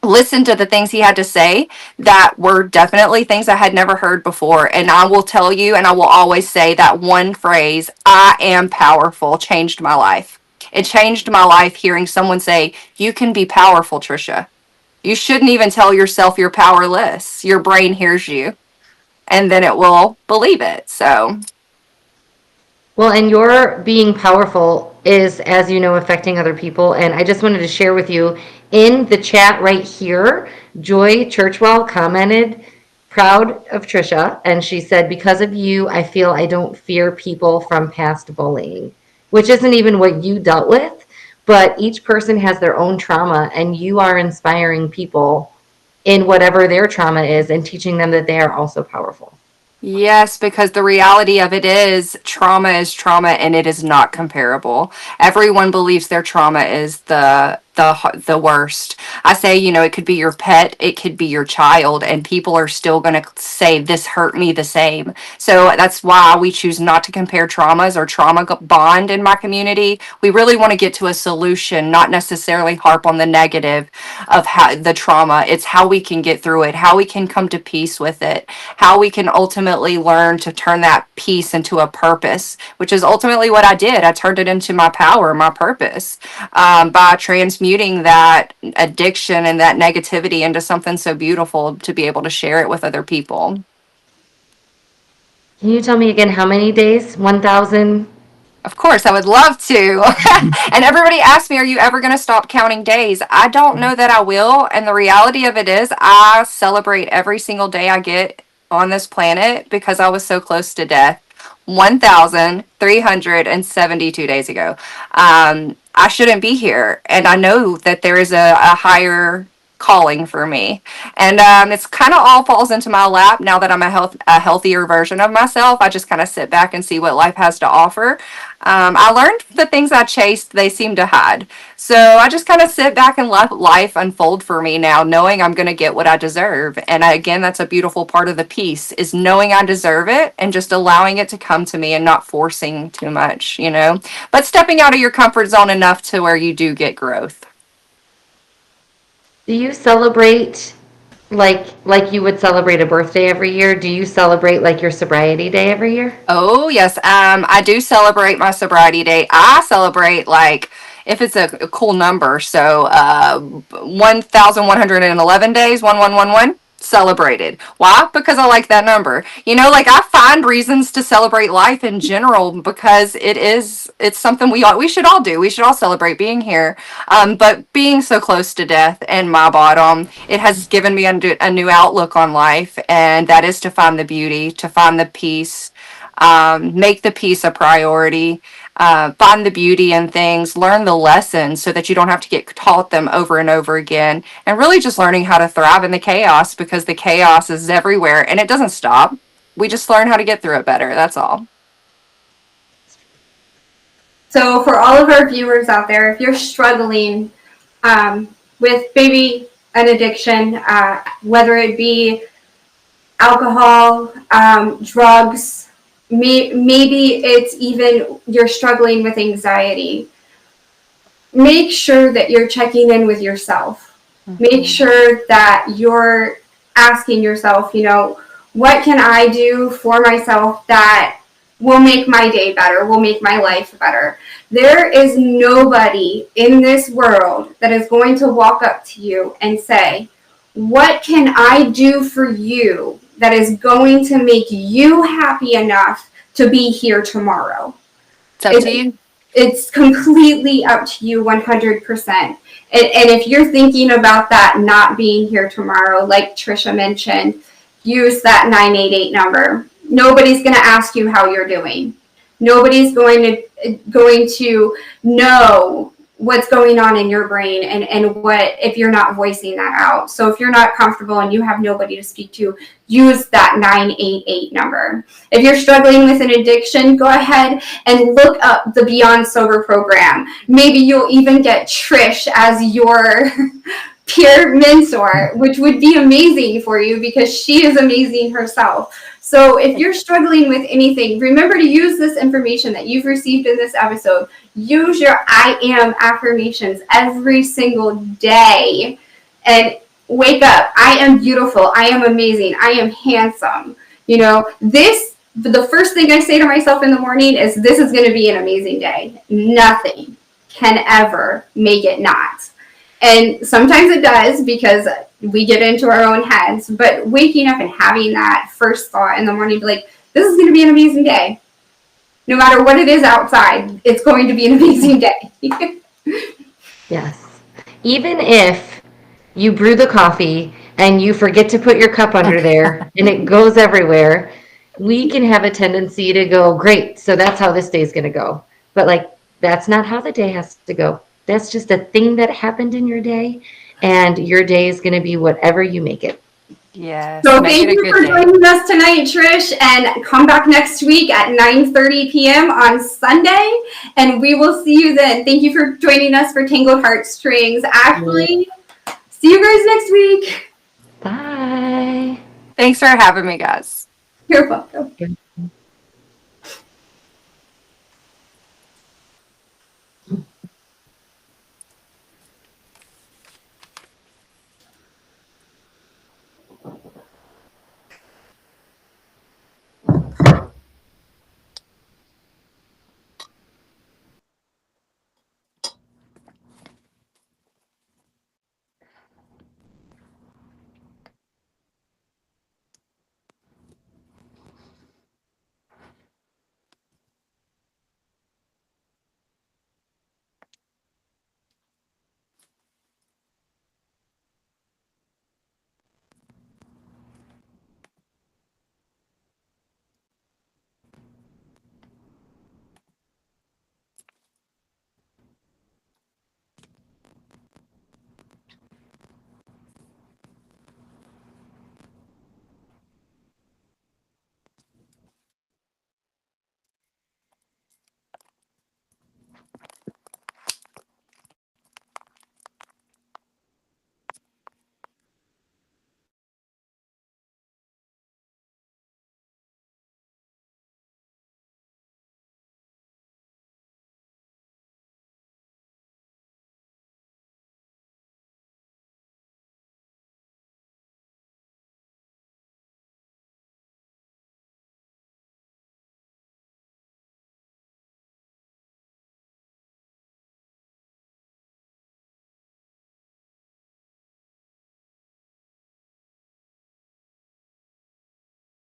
listen to the things he had to say that were definitely things I had never heard before. And I will tell you, and I will always say, that one phrase, I am powerful, changed my life. It changed my life hearing someone say, you can be powerful, Trisha. You shouldn't even tell yourself you're powerless. Your brain hears you, and then it will believe it. So Well, and your being powerful is, as you know, affecting other people. And I just wanted to share with you in the chat right here, Joy Churchwell commented, proud of Trisha. And she said, because of you, I feel I don't fear people from past bullying, which isn't even what you dealt with. But each person has their own trauma, and you are inspiring people in whatever their trauma is and teaching them that they are also powerful. Yes, because the reality of it is trauma and it is not comparable. Everyone believes their trauma is the worst. I say, it could be your pet, it could be your child, and people are still going to say this hurt me the same. So that's why we choose not to compare traumas or bond in my community. We really want to get to a solution, not necessarily harp on the negative of how the trauma. It's how we can get through it, how we can come to peace with it, how we can ultimately learn to turn that peace into a purpose, which is ultimately what I did. I turned it into my power, my purpose, by transmuting that addiction and that negativity into something so beautiful to be able to share it with other people. Can you tell me again how many days? 1,000? Of course, I would love to. And everybody asks me, are you ever going to stop counting days? I don't know that I will. And the reality of it is, I celebrate every single day I get on this planet because I was so close to death 1,372 days ago. I shouldn't be here. And I know that there is a higher calling for me, and it's kind of all falls into my lap now that I'm a healthier version of myself. I just kind of sit back and see what life has to offer. I learned the things I chased, they seem to hide. So I just kind of sit back and let life unfold for me now, knowing I'm going to get what I deserve. And again, that's a beautiful part of the piece, is knowing I deserve it and just allowing it to come to me and not forcing too much, but stepping out of your comfort zone enough to where you do get growth. Do you celebrate like you would celebrate a birthday every year? Do you celebrate like your sobriety day every year? Oh, yes. I do celebrate my sobriety day. I celebrate like if it's a cool number. So 1,111 days, 1111 celebrated. Why? Because I like that number. Like I find reasons to celebrate life in general because it's something we should all do. We should all celebrate being here. But being so close to death and my bottom, it has given me a new outlook on life, and that is to find the beauty, to find the peace, make the peace a priority, find the beauty in things, learn the lessons so that you don't have to get taught them over and over again, and really just learning how to thrive in the chaos, because the chaos is everywhere and it doesn't stop. We just learn how to get through it better. That's all. So for all of our viewers out there, if you're struggling with maybe an addiction, whether it be alcohol, drugs, maybe it's even you're struggling with anxiety, make sure that you're checking in with yourself. Mm-hmm. Make sure that you're asking yourself, what can I do for myself that will make my day better, will make my life better. There is nobody in this world that is going to walk up to you and say, what can I do for you that is going to make you happy enough to be here tomorrow? It's up to you. It's completely up to you 100%. And if you're thinking about that not being here tomorrow, like Trisha mentioned, use that 988 number. Nobody's going to ask you how you're doing. Nobody's going to know what's going on in your brain and what if you're not voicing that out. So if you're not comfortable and you have nobody to speak to, use that 988 number. If you're struggling with an addiction, go ahead and look up the Beyond Sober program. Maybe you'll even get Trish as your peer mentor, which would be amazing for you because she is amazing herself. So if you're struggling with anything, remember to use this information that you've received in this episode. Use your I am affirmations every single day and wake up. I am beautiful. I am amazing. I am handsome. The first thing I say to myself in the morning is this is going to be an amazing day. Nothing can ever make it not. And sometimes it does because we get into our own heads, but waking up and having that first thought in the morning, be like, this is going to be an amazing day. no matter what it is outside, it's going to be an amazing day. Yes. Even if you brew the coffee and you forget to put your cup under there and it goes everywhere, we can have a tendency to go, great, so that's how this day is going to go. But like, that's not how the day has to go. That's just a thing that happened in your day, and your day is going to be whatever you make it. Yes. So make thank it a you good for day. joining us tonight, Trish, and come back next week at 9:30 p.m. on Sunday, and we will see you then. Thank you for joining us for Tangled Heartstrings. Ashley, see you guys next week. Bye. Thanks for having me, guys. You're welcome.